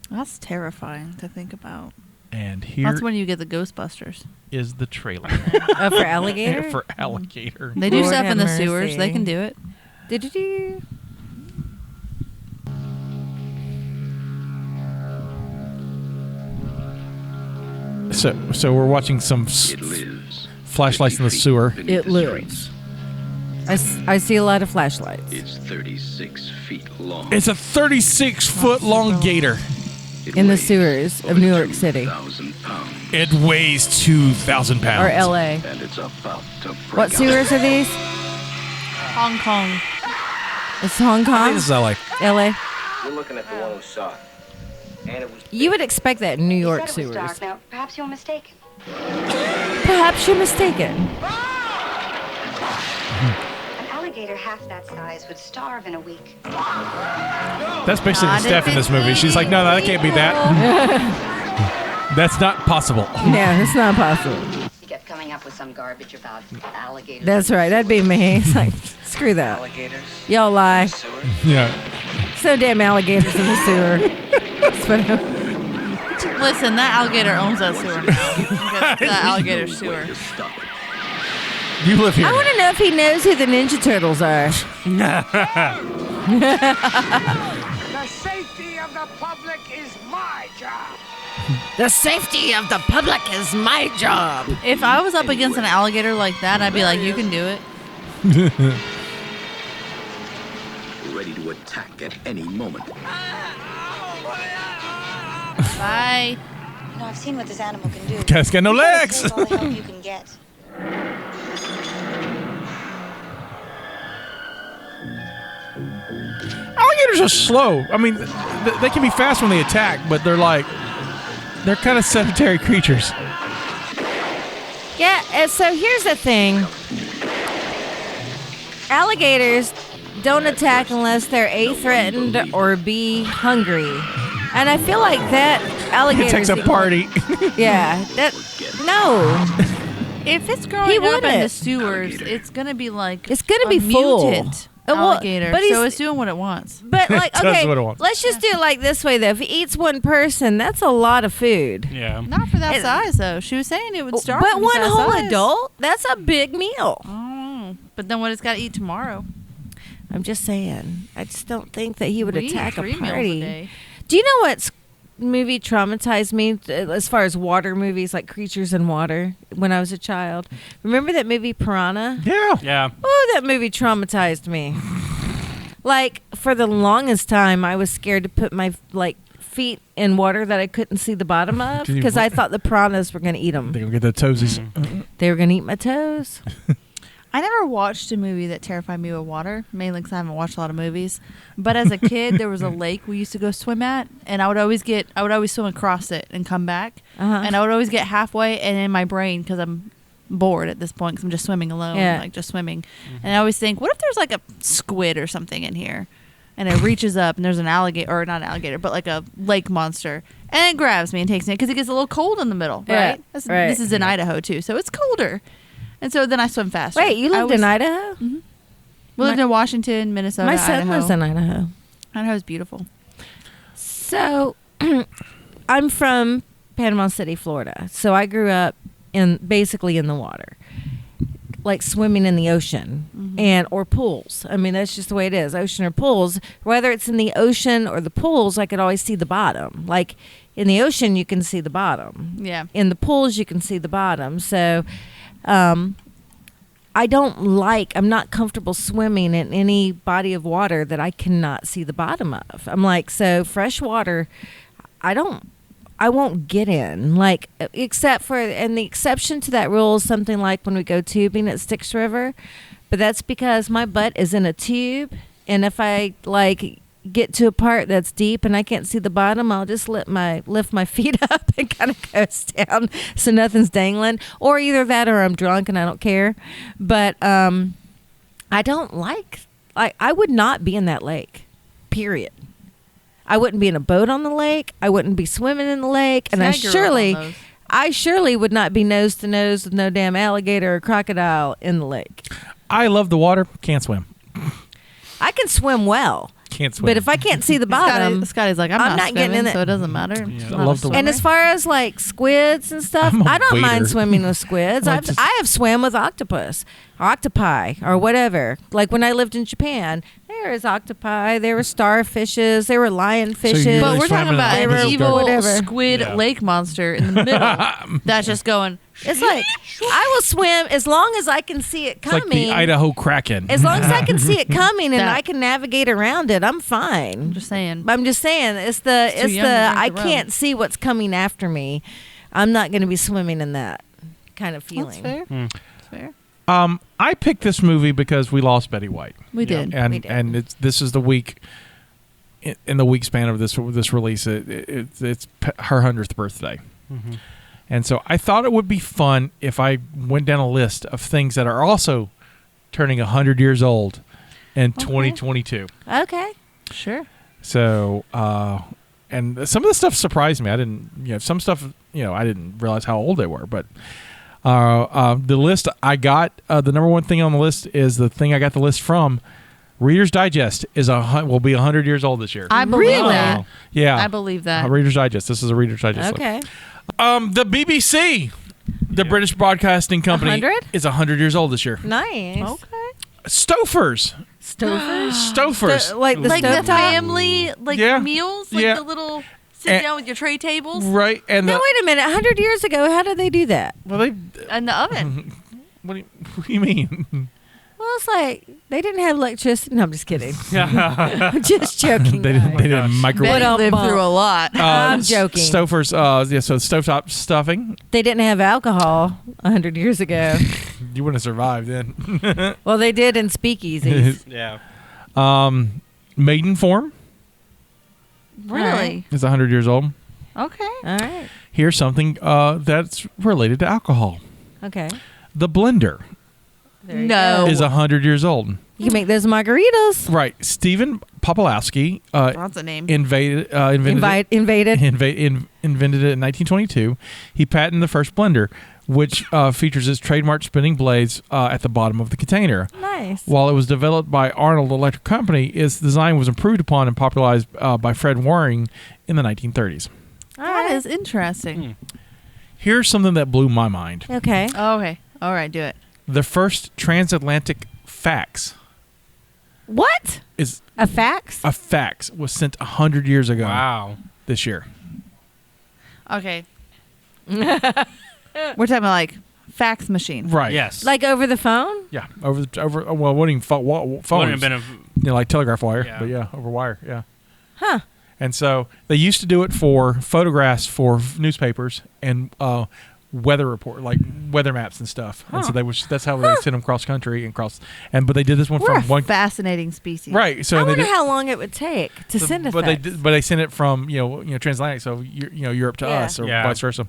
That's terrifying to think about. And here That's when you get the Ghostbusters. is the trailer. For alligator? For alligator. They do Lord stuff have in the mercy. sewers. They can do it. Do-do-do. So we're watching some flashlights in the sewer. It lives. I see a lot of flashlights. It's 36 feet long. It's a 36-foot long gator. In the sewers of New York City. It weighs 2,000 pounds. Or L.A. And it's about to break What sewers are these? Hong Kong. It's Hong Kong? I think this is L.A. L.A. You're looking at the one who saw it. And it was You would expect that in New York You said it was sewers. dark. Now, perhaps you're mistaken. Perhaps you're mistaken. An alligator half that size would starve in a week. That's basically Steph in this movie. She's like, no, that can't be that. That's not possible. Yeah, it's not possible. You kept coming up with some garbage about alligators. That's right. That'd be me. It's like, screw that. alligators. Y'all lie. Yeah. So damn alligators in the sewer. That's what Listen, that alligator owns that sewer now. Okay, that alligator sewer. You live here. I want to know if he knows who the Ninja Turtles are. The safety of the public is my job. The safety of the public is my job. If I was up against an alligator like that, I'd be like, you can do it. ready to attack at any moment. Bye. You know, I've seen what this animal can do. Cat's got no You gotta legs. take all the help you can get. Alligators are slow. I mean, they can be fast when they attack, but they're kind of sedentary creatures. Yeah, and so here's the thing. Alligators don't attack unless they're A, threatened, or B, hungry. And I feel like that alligator It takes a party. Yeah, no. If it's growing He up in the wouldn't. sewers, it's gonna be like It's gonna a be full. mutant Well, alligator. but So he's- it's doing what it wants. But like, Does okay, what it wants. let's just do it like this way though. If he eats one person, that's a lot of food. Yeah. Not for that It- size though. She was saying it would start. But from one that whole size. adult, that's a big meal. Oh, but then what it's got to eat tomorrow? I'm just saying. I just don't think that he would We eat attack a 3 meals a party. day. Do you know what movie traumatized me as far as water movies, like Creatures in Water, when I was a child? Remember that movie Piranha? Yeah. Yeah. Oh, that movie traumatized me. Like, for the longest time, I was scared to put my feet in water that I couldn't see the bottom of Did you- because I thought the piranhas were going to eat them. They're going to get the toesies. They were going to eat my toes. I never watched a movie that terrified me with water, mainly because I haven't watched a lot of movies. But as a kid, there was a lake we used to go swim at, and I would always swim across it and come back, and I would always get halfway, and in my brain, because I'm bored at this point, because I'm just swimming alone, just swimming, and I always think, what if there's like a squid or something in here, and it reaches up, and there's an alligator, or not an alligator, but like a lake monster, and it grabs me and takes me, because it gets a little cold in the middle, right? Right. This is in Idaho too, so it's colder. And so then I swim faster. Wait, you lived in Idaho? Mm-hmm. We lived in Washington, Minnesota, My son Idaho. lives in Idaho. Idaho's beautiful. So, I'm from Panama City, Florida. So I grew up basically in the water, like swimming in the ocean or pools. I mean, that's just the way it is, ocean or pools. Whether it's in the ocean or the pools, I could always see the bottom. Like in the ocean, you can see the bottom. Yeah. In the pools, you can see the bottom. So, I'm not comfortable swimming in any body of water that I cannot see the bottom of. I'm like, so fresh water, I won't get in, like, except for, and the exception to that rule is something like when we go tubing at Styx River, but that's because my butt is in a tube, and if I get to a part that's deep and I can't see the bottom, I'll just lift my feet up and kind of coast down so nothing's dangling, or either that or I'm drunk and I don't care. But I don't I would not be in that lake, period. I wouldn't be in a boat on the lake. I wouldn't be swimming in the lake. And I surely would not be nose to nose with no damn alligator or crocodile in the lake. I love the water. Can't swim. I can swim well. Can't swim. But if I can't see the bottom, Scotty's like, I'm not getting in it. so it doesn't matter. Yeah, I love the And as far as like squids and stuff, I'm a I don't mind waiter. swimming with squids. Like I have swam with octopi or whatever. Like when I lived in Japan, there was octopi, there were starfishes, there were lionfishes. really But we're swam talking in about the an opposite evil direction. squid Yeah. lake monster in the middle that's just going. It's like I will swim as long as I can see it It's like coming. the Idaho Kraken. As long as I can see it coming and That- I can navigate around it, I'm fine. I'm just saying. It's the It's too young to drink I the rum. can't see what's coming after me. I'm not going to be swimming in that kind of feeling. That's fair. That's fair. I picked this movie because we lost Betty White. We did. And We did. and this is the week in the week span of this release. It's her 100th birthday. And so I thought it would be fun if I went down a list of things that are also turning 100 years old in 2022. Okay. Sure. So, and some of the stuff surprised me. I didn't, some stuff, I didn't realize how old they were. But the list I got, the number one thing on the list is the thing I got the list from. Reader's Digest will be 100 years old this year. I believe Really? that. Yeah, I believe that. Reader's Digest. This is a Reader's Digest. Okay. The BBC, the British Broadcasting Company, 100? is 100 years old this year. Nice. Okay. Stouffer's. Stouffer's. Like The Like the stovetop? family Yeah. meals, like Yeah. the little sit And- down with your tray tables Right. And Now, wait a minute. 100 years ago, how did they do that? well, they. in the oven. What do you mean? Well, it's like they didn't have electricity. No, I'm just kidding. I'm just joking. They didn't microwave. Betty lived bump. through a lot. I'm joking. Stouffer's. So stovetop stuffing. They didn't have alcohol 100 years ago. You wouldn't have survived then. Well, they did in speakeasies. Yeah. Maiden form Really? is 100 years old. Okay. All right. Here's something that's related to alcohol. Okay. The blender There you No. go. is 100 years old. You can make those margaritas. Right. Stephen Popolowski That's a name. invented Invaded. it in 1922. He patented the first blender, which features its trademark spinning blades at the bottom of the container. Nice. While it was developed by Arnold Electric Company, its design was improved upon and popularized by Fred Waring in the 1930s. That is interesting. Here's something that blew my mind. Okay. Okay. All right, do it. The first transatlantic fax What? is A fax? a fax was sent 100 years ago. Wow. This year. Okay. We're talking about like fax machine. Right. Yes. Like over the phone? Yeah. Well, it wouldn't even phones. Wouldn't have been a. Like telegraph wire, Yeah. but yeah, over wire, yeah. Huh. And so they used to do it for photographs for newspapers and weather report, like weather maps and stuff. And so that's how they sent them cross country and but they did this one We're from a one fascinating species. right. So I they wonder did, how long it would take to send a but fax. but they sent it from transatlantic, so Europe to us or Yeah. vice versa.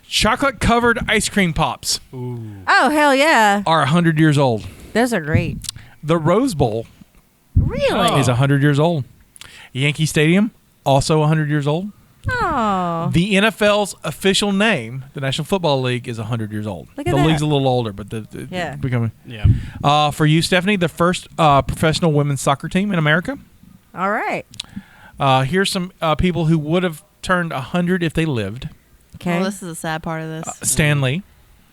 Chocolate covered ice cream pops Oh, hell yeah. are 100 years old. Those are great. The Rose Bowl Really? is 100 years old. Yankee Stadium, also 100 years old. Oh. The NFL's official name, the National Football League, is 100 years old. Look at the that. league's a little older, but Yeah. becoming. Yeah. For you, Stephanie, the first professional women's soccer team in America. All right. Here's some people who would have turned 100 if they lived. Okay. Well, this is a sad part of this. Stan Lee,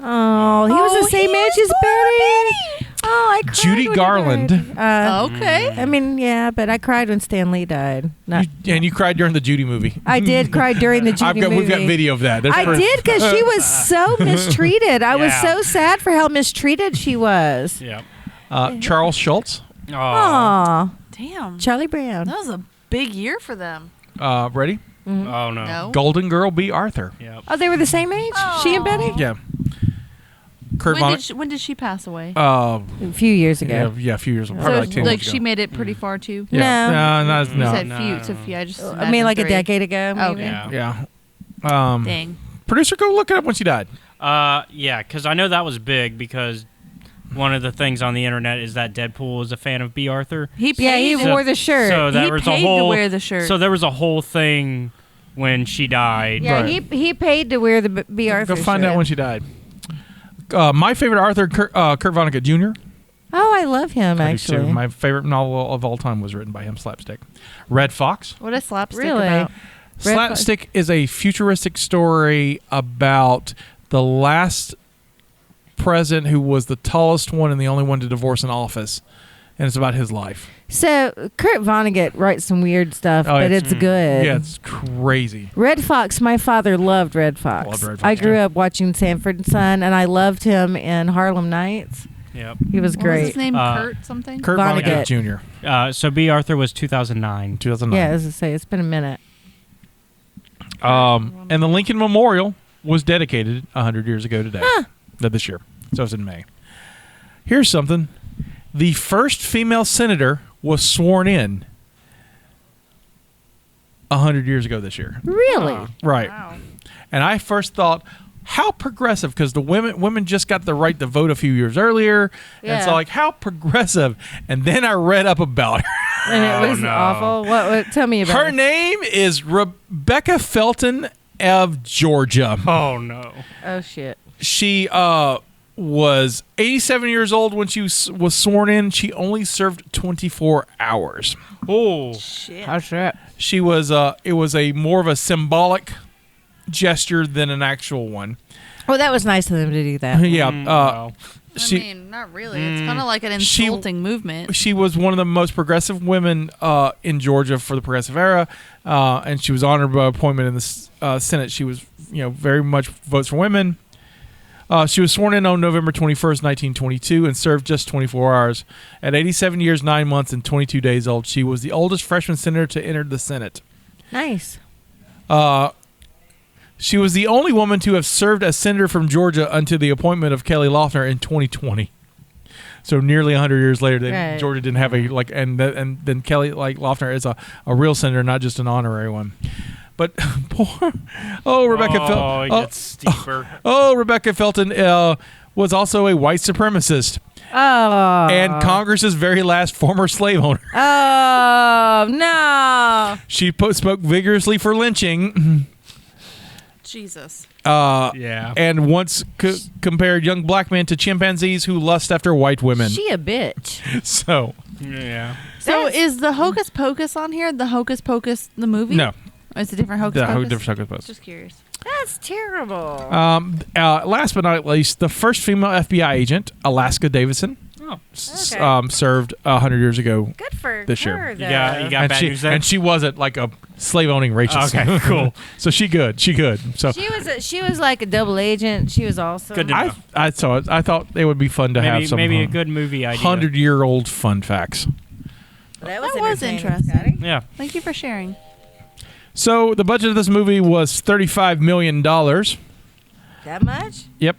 Oh, he was the same age as Betty. Oh, I cried. Judy when he Garland. died. Okay. I mean, yeah, but I cried when Stan Lee died. No, and you cried during the Judy movie. I did cry during the Judy movie. We've got video of that. There's I proof. did because she was so mistreated. I was Yeah. so sad for how mistreated she was. Yeah. Charles Schultz. Oh. Aw, Damn. Charlie Brown. That was a big year for them. Ready? Oh no. No. Golden Girl B. Arthur. Yep. Oh, they were the same age? She and Betty? Yeah. Kurt When did she pass away? A few years yeah, ago. a few years ago. So Probably like 10 like years ago. she made it pretty far too. Yeah. No, You no. said No, few. no, So no. few. I just. I mean, like a decade ago, maybe. Okay. Yeah. Yeah. Dang. Producer, go look it up when she died. Yeah, because I know that was big because one of the things on the internet is that Deadpool is a fan of B. Arthur. He wore the shirt. So there He was paid a whole to wear the shirt. So there was a whole thing when she died. Yeah, Right. he paid to wear the B. Arthur Go find shirt. out when she died. My favorite Arthur, Kurt Vonnegut Jr. Oh, I love him, I do too. actually. My favorite novel of all time was written by him, Slapstick. Red Fox. What is slapstick Really? about? Slapstick is a futuristic story about the last president who was the tallest one and the only one to divorce in office. And it's about his life. So, Kurt Vonnegut writes some weird stuff, but it's good. Yeah, it's crazy. Red Fox, my father loved Red Fox. Loved Red Fox, I grew yeah. up watching Sanford and Son, and I loved him in Harlem Nights. Yep. He was What great. was his name? Kurt something? Kurt Vonnegut. Vonnegut Jr. So B. Arthur was 2009. 2009. Yeah, as I say, it's been a minute. And the Lincoln Memorial was dedicated 100 years ago today. This year. So it's in May. Here's something. The first female senator was sworn in 100 years ago this year. Really? Right. Wow. And I first thought, how progressive, because the women just got the right to vote a few years earlier. And so Yeah. like, how progressive. And then I read up about her. And it was no. awful. What? Tell me about Her it. name is Rebecca Felton of Georgia. Oh no. Oh, shit. She was 87 years old when she was sworn in. She only served 24 hours. Oh. Shit. How's that? She was it was a more of a symbolic gesture than an actual one. Well, that was nice of them to do that. Yeah. Wow. She I mean, not really. It's kind of like an insulting movement. she was one of the most progressive women in Georgia for the progressive era, and she was honored by appointment in the Senate. She was very much votes for women. She was sworn in on November 21st, 1922, and served just 24 hours. At 87 years, 9 months, and 22 days old, she was the oldest freshman senator to enter the Senate. Nice. She was the only woman to have served as senator from Georgia until the appointment of Kelly Loeffler in 2020. So nearly 100 years later, Right. Georgia didn't have a and then Kelly Loeffler is a real senator, not just an honorary one. But Rebecca Felton. Oh, it gets steeper. Rebecca Felton was also a white supremacist Oh. and Congress's very last former slave owner. Oh, no. She spoke vigorously for lynching. Jesus. Yeah. And once compared young black men to chimpanzees who lust after white women. She a bitch. So. Yeah. So is the Hocus Pocus on here? The Hocus Pocus, the movie? No. Or is it a different Hocus Pocus? Different Hocus Pocus. Just curious. That's terrible. Last but not least, the first female FBI agent, Alaska Davidson, served 100 years ago. Good for this her, year. though. You got bad news there? And she wasn't like a slave-owning racist. Okay, cool. So she good. So She was like a double agent. She was awesome. Good to know. I saw it. I thought it would be fun to have some maybe a good movie idea. 100-year-old fun facts. That was interesting. Scotty. Yeah. Thank you for sharing. So the budget of this movie was $35 million. That much? Yep.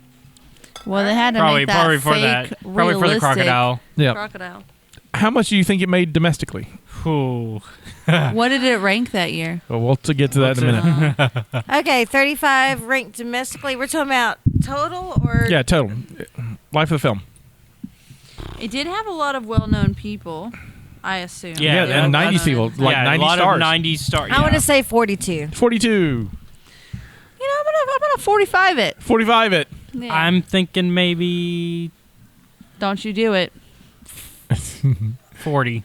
Well, they had to Probably make that for fake, that. Probably for the realistic crocodile. Yep. Crocodile. How much do you think it made domestically? Ooh. What did it rank that year? Well, we'll get to that in a minute. Okay, 35 ranked domestically. We're talking about total or? Yeah, total. Life of the film. It did have a lot of well-known people, I assume. Yeah, and 90s people. Like 90 a lot stars. of 90s stars. I want to say 42. 42. You know, I'm gonna 45 it. 45 it. Yeah. I'm thinking maybe Don't you do it. 40.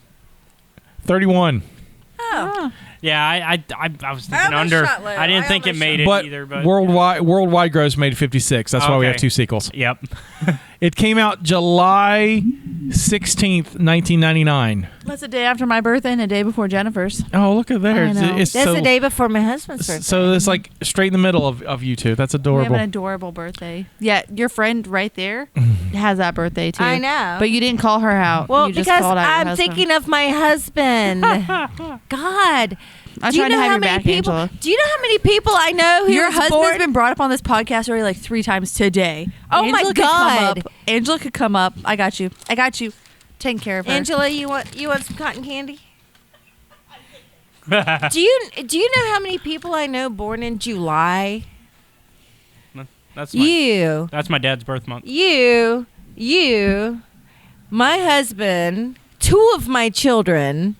31. Oh. Yeah, I was thinking almost under. shot low. I didn't I think it almost made it But either. But worldwide gross made 56. That's why we have Okay. 2 sequels. Yep. It came out July 16th, 1999. That's a day after my birthday and a day before Jennifer's. Oh, look at there. I know. It's That's so, the day before my husband's birthday. So it's like straight in the middle of you two. That's We have adorable. an adorable birthday. Yeah, your friend right there has that birthday too. I know. But you didn't call her out. Well, you just because called out your I'm husband. thinking of my husband. God. I'm Do you trying know to have how your many back, people? Angela. Do you know how many people I know who Your was husband's born? been brought up on this podcast already like 3 times today. Oh my Angela could come God. up. Angela could come up. I got you. Taking care of her. Angela, you want some cotton candy? Do you know how many people I know born in July? That's That's my dad's birth month. You, my husband, 2 of my children,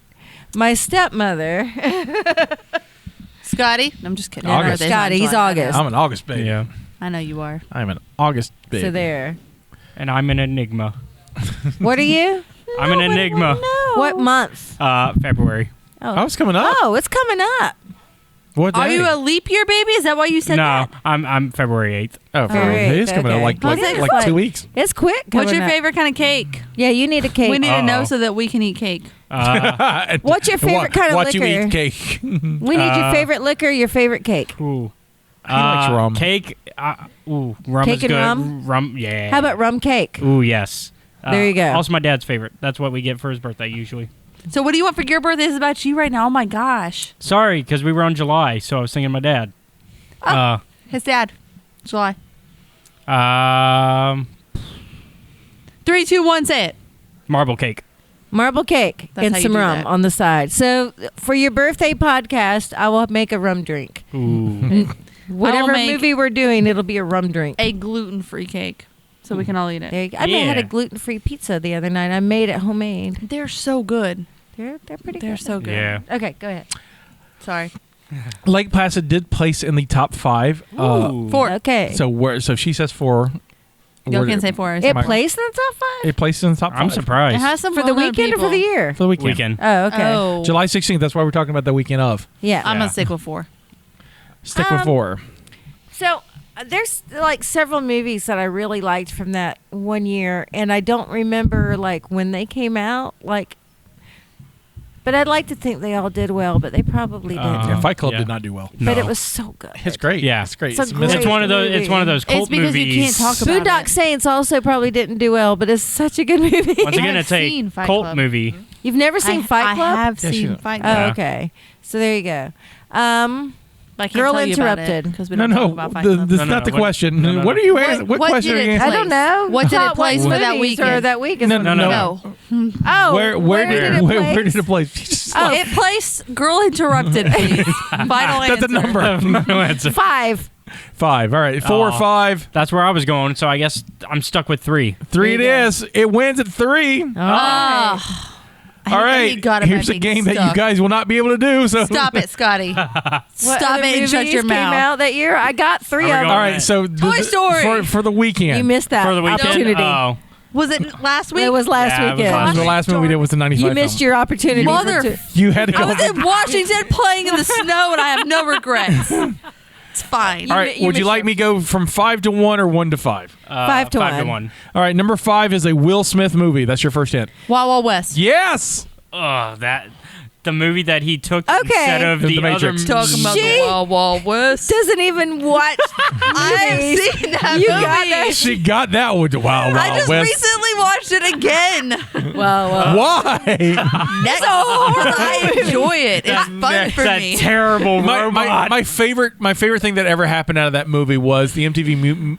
my stepmother. Scotty? I'm just kidding. August. Scotty, he's August. I'm an August baby. Yeah. I know you are. I'm an August baby. So there. And I'm an enigma. What are you? I'm an enigma. What month? February. Oh, it's coming up. Oh, it's coming up. What day? Are you a leap year baby? Is that why you said No, that? I'm February 8th. Oh, February it is 8th, coming up okay. like 2 weeks. It's quick. What's your coming up. favorite kind of cake? Yeah, you need a cake. We need to know Uh-oh. so that we can eat cake. What's your favorite kind of Watch liquor? you eat cake. We need your favorite liquor, your favorite cake. Ooh. He likes rum. Cake. Rum Cake is and good. rum? Rum, yeah. How about rum cake? Ooh, yes. There you go. Also, my dad's favorite. That's what we get for his birthday usually. So what do you want for your birthday? This is about you right now. Oh my gosh. Sorry, because we were on July, so I was thinking my dad. His dad. July. 3, 2, 1, say it. Marble cake. Marble cake That's and how you some do rum that. on the side. So for your birthday podcast, I will make a rum drink. Ooh. Whatever make- movie we're doing, it'll be a rum drink. A gluten-free cake. So we can all eat it. There you go. I had Yeah. a gluten-free pizza the other night. I made it homemade. They're so good. They're pretty They're good. so good. Yeah. Okay, go ahead. Sorry. Lake Placid did place in the top 5. Ooh. 4. Okay. So she says 4. Y'all can say 4. It placed in the top 5? It placed in the top 5. I'm surprised. It has some For the well-known weekend or for the people. year? For the weekend. Weekend. Oh, okay. Oh. July 16th. That's why we're talking about the weekend of. Yeah. I'm Yeah. going to stick with 4. Stick with 4. So there's like several movies that I really liked from that one year, and I don't remember like when they came out. But I'd like to think they all did well, but they probably didn't. Yeah, Fight Club Yeah. did not do well. But No. it was so good. It's great. Yeah. It's great. It's a It's great- It's one of those. It's one of those It's cult because movies. you can't talk about Boondock it. Saints also probably didn't do well, but it's such a good movie. Once again, I've it's a seen Fight cult Club. movie. You've never seen Fight Club? I have Yes, you seen do. Fight Oh, Club. Yeah. okay. So there you go. But I can't Girl tell you about it Interrupted. because we No, don't talk no. about Fight That's Club. No, not the what- question. no, no, What no. are you asking? What question did are it you asking? I place? don't know. What did it Top place what for that movies weekend? Or that week is No, what no, I'm no. talking No. about. Oh, Where did did it place? Oh. It placed Girl Interrupted, please. Final That's answer. a number. No answer. 5. 5. All right. 4 or Aw. 5. That's where I was going, so I guess I'm stuck with 3. 3 it is. It wins at 3. All right. All right, here's a game that you guys will not be able to do. So Stop it, Scotty. Stop it and shut your Came mouth. out that year. I got 3 of them. All right, so Toy Story. for the weekend. You missed that For the weekend? opportunity. Oh. Was it last week? It was last weekend. The last movie we did was the 95 You missed film. your opportunity. You had to go. I was in Washington playing in the snow, and I have no regrets. It's fine. All right, would you like me to go from 5 to 1 or 1 to 5? 5 to 5 to 1. 1. All right, number 5 is a Will Smith movie. That's your first hint. Wild Wild West. Yes. The movie that he took instead of The the other. Matrix. Talking about the Wild Wild West. Doesn't even watch. I've seen that You movie. got that. She got that one to Wild Wild I just West. recently watched it again. Well. Why? Next I enjoy it. It's fun for that me. terrible robot. my favorite thing that ever happened out of that movie was the MTV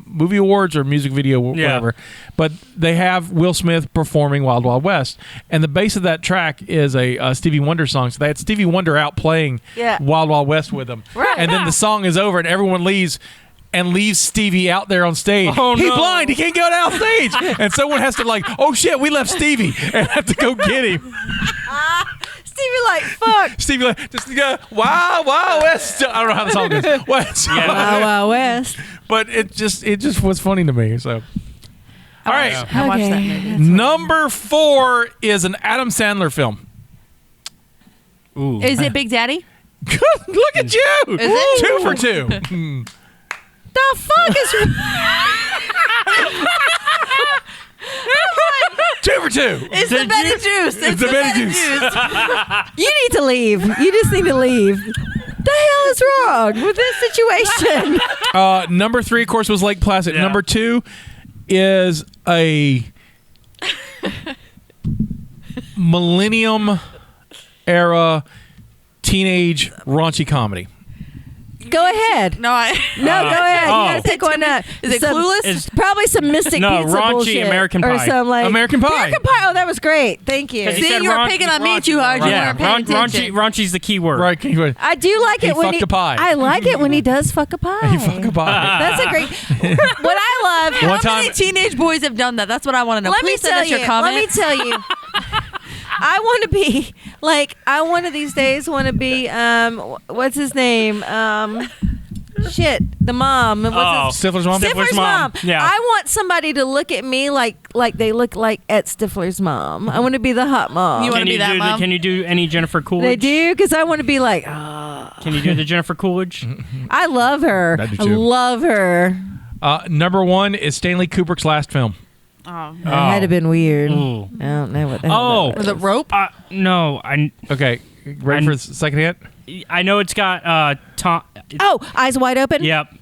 Movie Awards or music video whatever. But they have Will Smith performing Wild Wild West, and the base of that track is a Stevie Wonder song. So they had Stevie Wonder out playing Wild Wild West with them, and then the song is over, and everyone leaves. And leaves Stevie out there on stage. Oh, He's no. blind. He can't go down stage. And someone has to oh shit, we left Stevie, and have to go get him. Stevie like, fuck. Stevie just go, Wild Wild West. I don't know how the song goes. Wild Wild West. But it just was funny to me. So, all right. I watched that movie. Number 4 is an Adam Sandler film. Ooh. Is it Big Daddy? Look at you. Is it? 2 for 2. The fuck is 2 for 2. It's the Betty Juice. It's the Betty Juice. You need to leave. You just need to leave. The hell is wrong with this situation? Number 3, of course, was Lake Placid. Yeah. Number 2 is a millennium era teenage raunchy comedy. Go ahead. No, Go ahead. You gotta pick one up. Is it Clueless? Is- Probably some Mystic No, Pizza raunchy bullshit. American Or Pie. some American Pie. American Pie. Oh, that was great. Thank you. Because he See, said you were raun- picking on me too hard. You Yeah, weren't paying attention. raunchy's the key word. Right. I do like He it when fucked a pie. I like it when he does fuck a pie. He fuck a pie. That's a great. What I love. One How many time- teenage boys have done that? That's what I want to know. Let me Please send tell us your you. comments. Let me tell you. I want to be I one of these days want to be what's his name? The mom. Stifler's mom. Stifler's mom. Yeah. I want somebody to look at me like they look like at Stifler's mom. I want to be the hot mom. You wanna be that mom? Can you do any Jennifer Coolidge? They do because I want to be like, oh. Can you do the Jennifer Coolidge? I love her. I do I too. love her. Number 1 is Stanley Kubrick's last film. Oh. That had to been weird. Ooh. I don't know what the hell that With was. a rope? No, Okay, ready for the second hint? I know it's got Tom. Oh, Eyes Wide Open? Yep.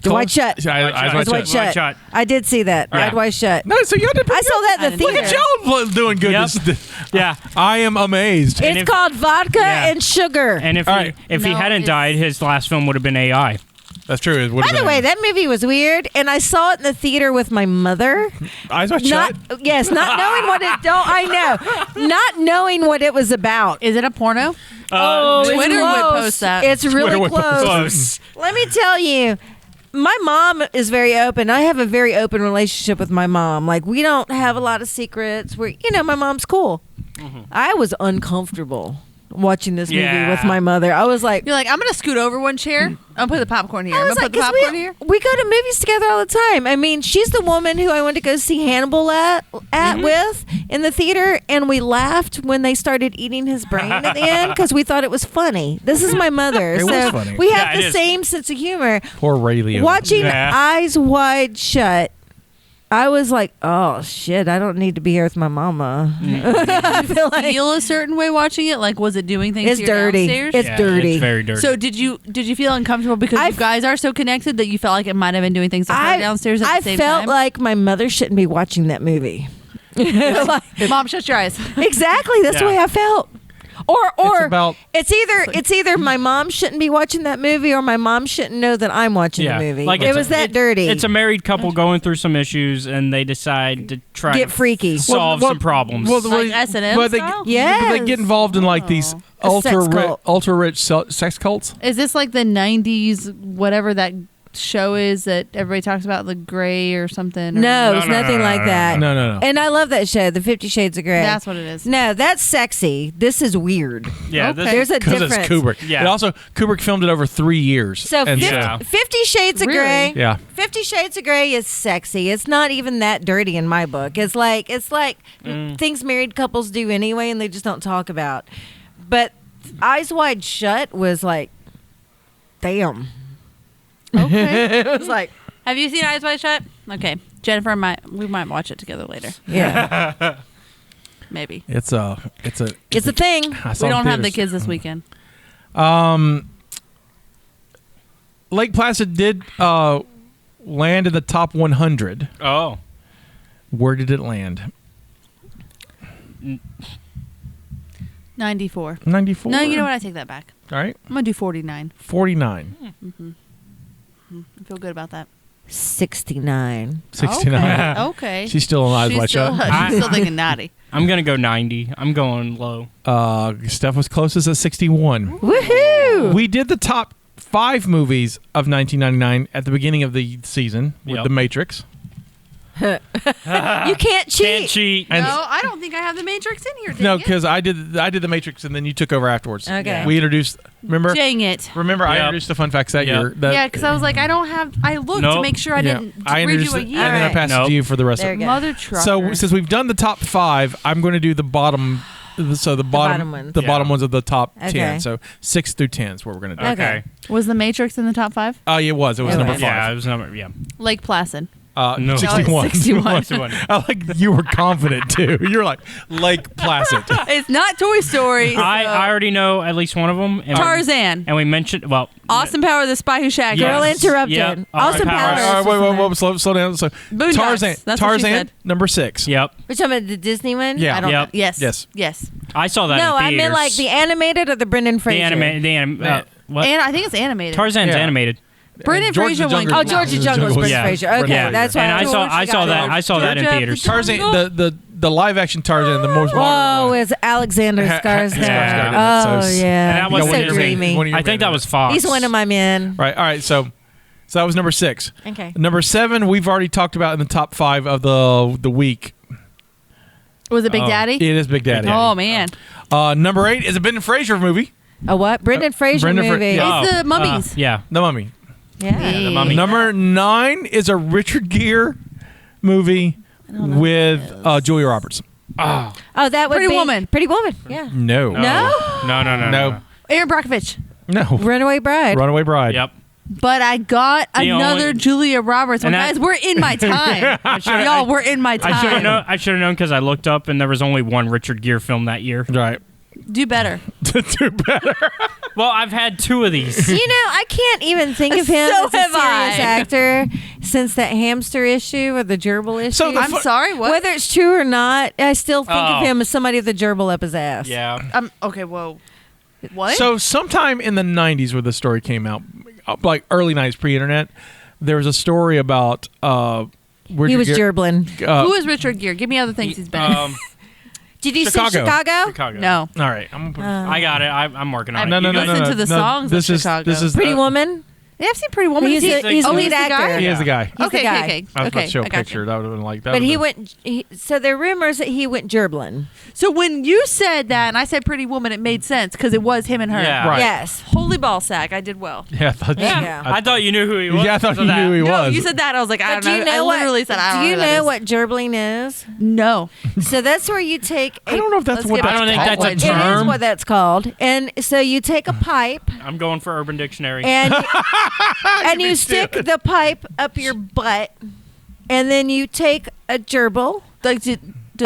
Wide Shut. Eyes Wide Shut. Wide Shut. I did see that. Yeah. Eyes Wide Shut. No, so you had to. I saw that in the Look theater. at y'all doing good. Yep. Yeah. I am amazed. It's if- called Vodka Yeah. and Sugar. And if All he right. if he No, hadn't it's- died, his last film would have been AI. That's true. It By the way, that movie was weird, and I saw it in the theater with my mother. Eyes Wide Not Shut. yes, not knowing what it don't I know, not knowing what it was about. Is it a porno? Oh, it's Twitter would close. post that. It's really Twitter would post close. Let me tell you, my mom is very open. I have a very open relationship with my mom. Like, we don't have a lot of secrets. My mom's cool. I was uncomfortable watching this movie Yeah. with my mother. I was like, You're like, I'm going to scoot over one chair. I'm going to put the popcorn here. I I'm was going to like, put the 'cause popcorn here. we go to movies together all the time. I mean, she's the woman who I went to go see Hannibal at with in the theater, and we laughed when they started eating his brain at the end because we thought it was funny. This is my mother, It so was funny. we Yeah, have it the is. same sense of humor. Poor Ray Liotta. Watching Yeah. Eyes Wide Shut, I was like, oh shit, I don't need to be here with my mama. I feel like Feel a certain way watching it? Like, was it doing things it's to your dirty. downstairs? It's Yeah, dirty. It's very dirty. So did you feel uncomfortable because I you guys are so connected that you felt like it might have been doing things to her downstairs at I the same felt time? like my mother shouldn't be watching that movie. Like- Mom, shut your eyes. Exactly. That's the Yeah. way I felt. Or about- it's either my mom shouldn't be watching that movie or my mom shouldn't know that I'm watching yeah. the movie. Like it it's- was that dirty. It's a married couple going through some issues, and they decide to try Get to freaky. solve some problems. Like S&M But they, style? Yes. they get involved in like these A sex cult. ultra rich sex cults. Is this like the 90s, whatever that show is that everybody talks about, the Gray or something? Or No, it's nothing like that. No. And I love that show, the 50 Shades of Grey. That's what it is. No, that's sexy. This is weird. Yeah, Okay. There's a Because difference. it's Kubrick. Yeah. And also, Kubrick filmed it over 3 years. So And 50 Shades of Really? Grey. Yeah. 50 Shades of Grey is sexy. It's not even that dirty in my book. It's like things married couples do anyway, and they just don't talk about. But Eyes Wide Shut was like, damn. Okay. It was like, Have you seen Eyes Wide Shut? Okay. Jennifer we might watch it together later. yeah, Maybe. It's a it's a thing. I saw We it in don't have the theaters. kids this weekend. Lake Placid did land in the top 100. Oh. Where did it land? 94. 94. No, you know what? I take that back. All right. I'm gonna do 49. 49. I feel good about that. 69. 69. Okay. She's still on Eyes She's Wide still, Shut. she's still thinking naughty. I'm going to go 90. I'm going low. Steph was closest at 61. Woohoo! We did the top 5 movies of 1999 at the beginning of the season with Yep. The Matrix. You can't cheat. Can't cheat. And No, I don't think I have the Matrix in here. no, dang it. because I did The Matrix and then you took over afterwards. Okay. We introduced. Remember? Dang it. Remember, I Yep. introduced the fun facts that Yep. year. That, Yeah, because I was like, I don't have. I looked to Nope. make sure I yeah, didn't I read introduced you a it, year. and then I Alright. passed it Nope. to you for the rest There of you it. go. Mother trucker. So since we've done the top 5, I'm going to do the bottom. So the bottom bottom ones. the Yeah. bottom ones of the top Okay. 10. So 6 through 10 is what we're going to do. Okay. was the Matrix in the top 5? Oh, yeah, it was. It was It number was. 5. Yeah, it was number. Yeah. Lake Placid. No. 61. 61. I like you were confident too. You were like Lake Placid. It's not Toy Story. I already know at least one of them. And Tarzan. And we mentioned Austin Power, the Spy Who Shagged Yes. Girl Us. interrupted. Yep. Austin Powers. Powers. All right, wait, slow down. So Boondocks. Tarzan, That's what she said. number 6. Yep. We're talking about the Disney one? Yeah. I don't Yep. know. Yes. Yes. Yes. I saw that. No, in I meant like theaters. the animated or the Brendan Fraser. What? And I think it's animated. Tarzan's Yeah. animated. Brendan George the Fraser one. Jungle- Oh, George the Jungle was Brendan Yeah. Fraser. Brendan Okay, Fraser. that's why And I saw that. George I saw that in Georgia, theaters. the Tarzan, Jungle. the live action Tarzan, the most Whoa, modern one. is Alexander Skarsgård. Yeah. Oh, So- yeah. And that was He's so Disney. dreamy. One of your I think that bands. was Fox. He's one of my men. Right. All right. So that was number 6. Okay. Number 7, we've already talked about in the top 5 of the week. Was it Big Daddy? It is Big Daddy. Oh, man. Number 8 is a Brendan Fraser movie, A what? Brendan Fraser Brendan Fra- movie. yeah. It's the Mummies. Yeah. The Mummy. Yeah. The Mummy. Number 9 is a Richard Gere movie with Julia Roberts. Oh, that would Pretty be Woman. Pretty Woman. Yeah. No. No? No. Aaron Brockovich. No. Runaway Bride. Runaway Bride. Yep. But I got The another only- Julia Roberts one. And that- Guys, we're in my time. Y'all, we're in my time. I should have known because I looked up and there was only one Richard Gere film that year. Right. Do better. Do better. Well, I've had 2 of these. You know, I can't even think of him So as a have I. serious actor since that hamster issue or the gerbil issue. So the I'm sorry, what? Whether it's true or not, I still think of Oh. him as somebody with a gerbil up his ass. Yeah. Okay, whoa. What? So sometime in the 90s where the story came out, like early 90s pre-internet, there was a story about He was gerbling. Who is Richard Gere? Give me other things he's been in. Did you Chicago. see Chicago? Chicago. No. All right. I'm gonna put I got it. I'm working on it. No, You guys- Listen to the songs This of is Chicago. this is Pretty Woman? Yeah, I've seen Pretty Woman. He's Is the he- he's the oh, lead he's the actor. guy? He is the guy. He's the Okay, guy. okay. I was about to show a I got you. picture. That would have been like that. But he would've went. So there are rumors that he went gerbling. So when you said that and I said Pretty Woman, it made sense because it was him and her. Yeah. Right. Yes. Holy ball sack. I did well. been- Yeah, I thought. There you go. I thought you knew who he was. Yeah, I thought because you of that. knew who he No, was. you said that. I was like, I But don't do you know. know I literally said, I don't do you know. know who what gerbling is? that is. No. So that's where you take. I don't know if that's Let's what get that's I don't think called. that's a It is term. what that's called. And so you take a pipe I'm going for Urban Dictionary. and and you stick the pipe up your butt, and then you take a gerbil. Like, does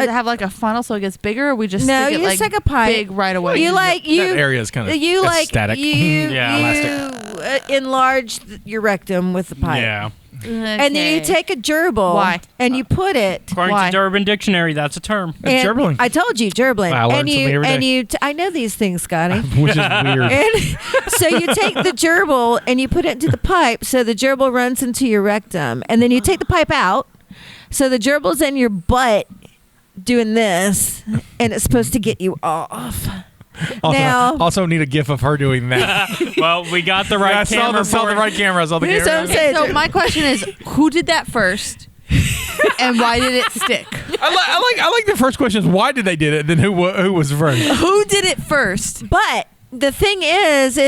it have like a funnel so it gets bigger, or we just No, stick it you like take a pipe. big right away? You like you. That area is kind of You like static. you Yeah. you enlarge your rectum with the pipe. Yeah. And then you Okay. take a gerbil. Why? And you put it. According Why? to Urban Dictionary, that's a term. It's and gerbling. I told you gerbling. I learn and something you every and day. you. I know these things, Scotty. Which is weird. And so you take the gerbil and you put it into the pipe, so the gerbil runs into your rectum, and then you take the pipe out, so the gerbil's in your butt doing this, and it's supposed to get you off. Also need a gif of her doing that. Well, we got the right camera. I saw the right camera. I saw the Here's camera. what I'm saying. So my question is, who did that first, and why did it stick? I like the first question is why did they did it? Then who was first? Who did it first? But the thing is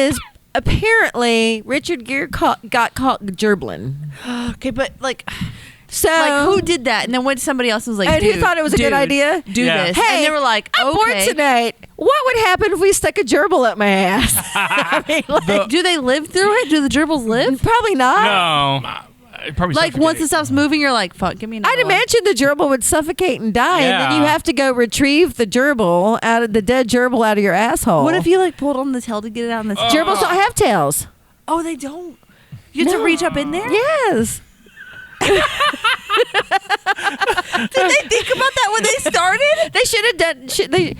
apparently Richard Gere got caught gerbling. Okay, but So who did that? And then when somebody else was like, and who thought it was a good idea? Do this. Hey, and they were like, I'm okay. bored tonight. What would happen if we stuck a gerbil up my ass? I mean, Do they live through it? Do the gerbils live? Probably not. No. Probably Like once it stops moving, you're like, fuck, give me another I'd imagine the gerbil would suffocate and die, and then Yeah. you have to go retrieve the gerbil the dead gerbil out of your asshole. What if you pulled on the tail to get it out in the gerbils don't have tails? Oh, they don't. You have to reach up in there? Yes. Did they think about that when they started? They should have done. Wait!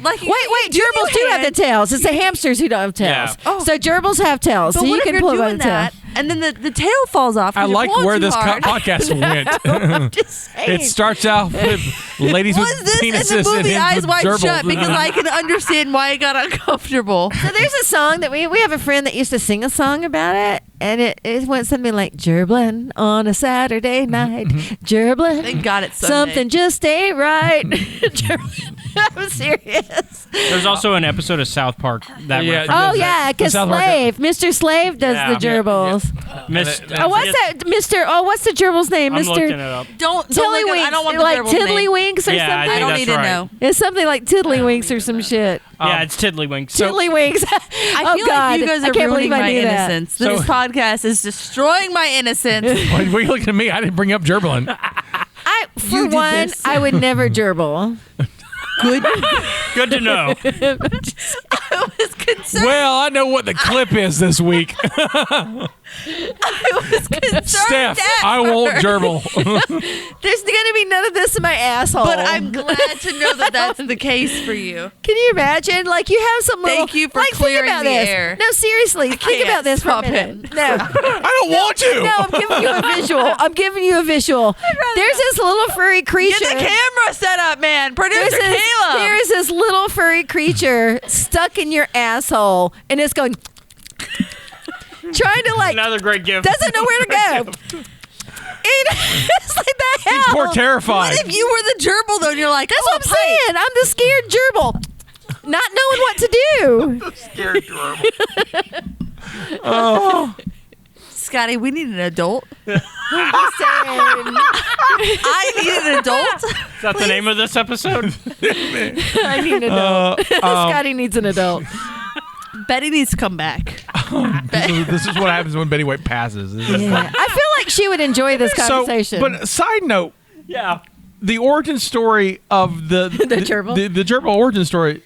do Gerbils do have the tails. It's the hamsters who don't have tails. Yeah. Oh. So gerbils have tails. But so what you if can you're pull by doing the tail. that, and then the tail falls off? 'cause I you're like pulling where too this hard. podcast went. I'm just saying. It starts out with ladies with Was this penises in the and movie ends Eyes with Wide gerbils. Shut? Because I can understand why it got uncomfortable. So there's a song that we have a friend that used to sing a song about it, and it went something like gerbling on a Saturday night, gerbling. Thank God it's Sunday. something just ain't right. I'm serious. There's also an episode of South Park that Yeah. references Oh yeah, because South Park- Slave, Mr. Slave does Yeah. the gerbils. Miss, Oh, what's that, Mr. Oh, what's the gerbil's name, I'm looking it Mr. up. Don't look at- I don't want the like gerbil's name. Tiddlywinks or Yeah, I something. I think don't that's need to right. know. It's something like Tiddlywinks or some shit. Yeah, it's Tiddlywinks. Tiddlywinks. I feel God. like you guys I are can't ruining believe I my knew that. innocence. This podcast is destroying my innocence. Why are you looking at me? I didn't bring up gerbling. For You did one, this. I would never gerbil. Good to know. I was concerned. Well, I know what the clip is this week. I was concerned. Steph, at I won't first. gerbil. There's going to be none of this in my asshole. But I'm glad to know that that's the case for you. Can you imagine? Like you have some little. Thank you for like, clearing think about the this. air. No, seriously, think can't. about this Stop for a minute. it. No, I don't want to. no, I'm giving you a visual. I'm giving you a visual. There's this little furry creature. Get the camera set up, man. Producer Caleb. There's this little furry creature stuck in your asshole, and it's going. Trying to Another great gift. doesn't know where to go. It's like the hell. He's more terrified. What if you were the gerbil though? And you're like, That's what I'm saying. I'm the scared gerbil, not knowing what to do. Scared gerbil. Oh. Scotty, we need an adult. I'm saying. I need an adult. Is that the name of this episode? I need an adult. Scotty needs an adult. Betty needs to come back. This is what happens when Betty White passes. This is Yeah. I feel like she would enjoy this conversation. But side note, Yeah. the origin story of the gerbil? the gerbil origin story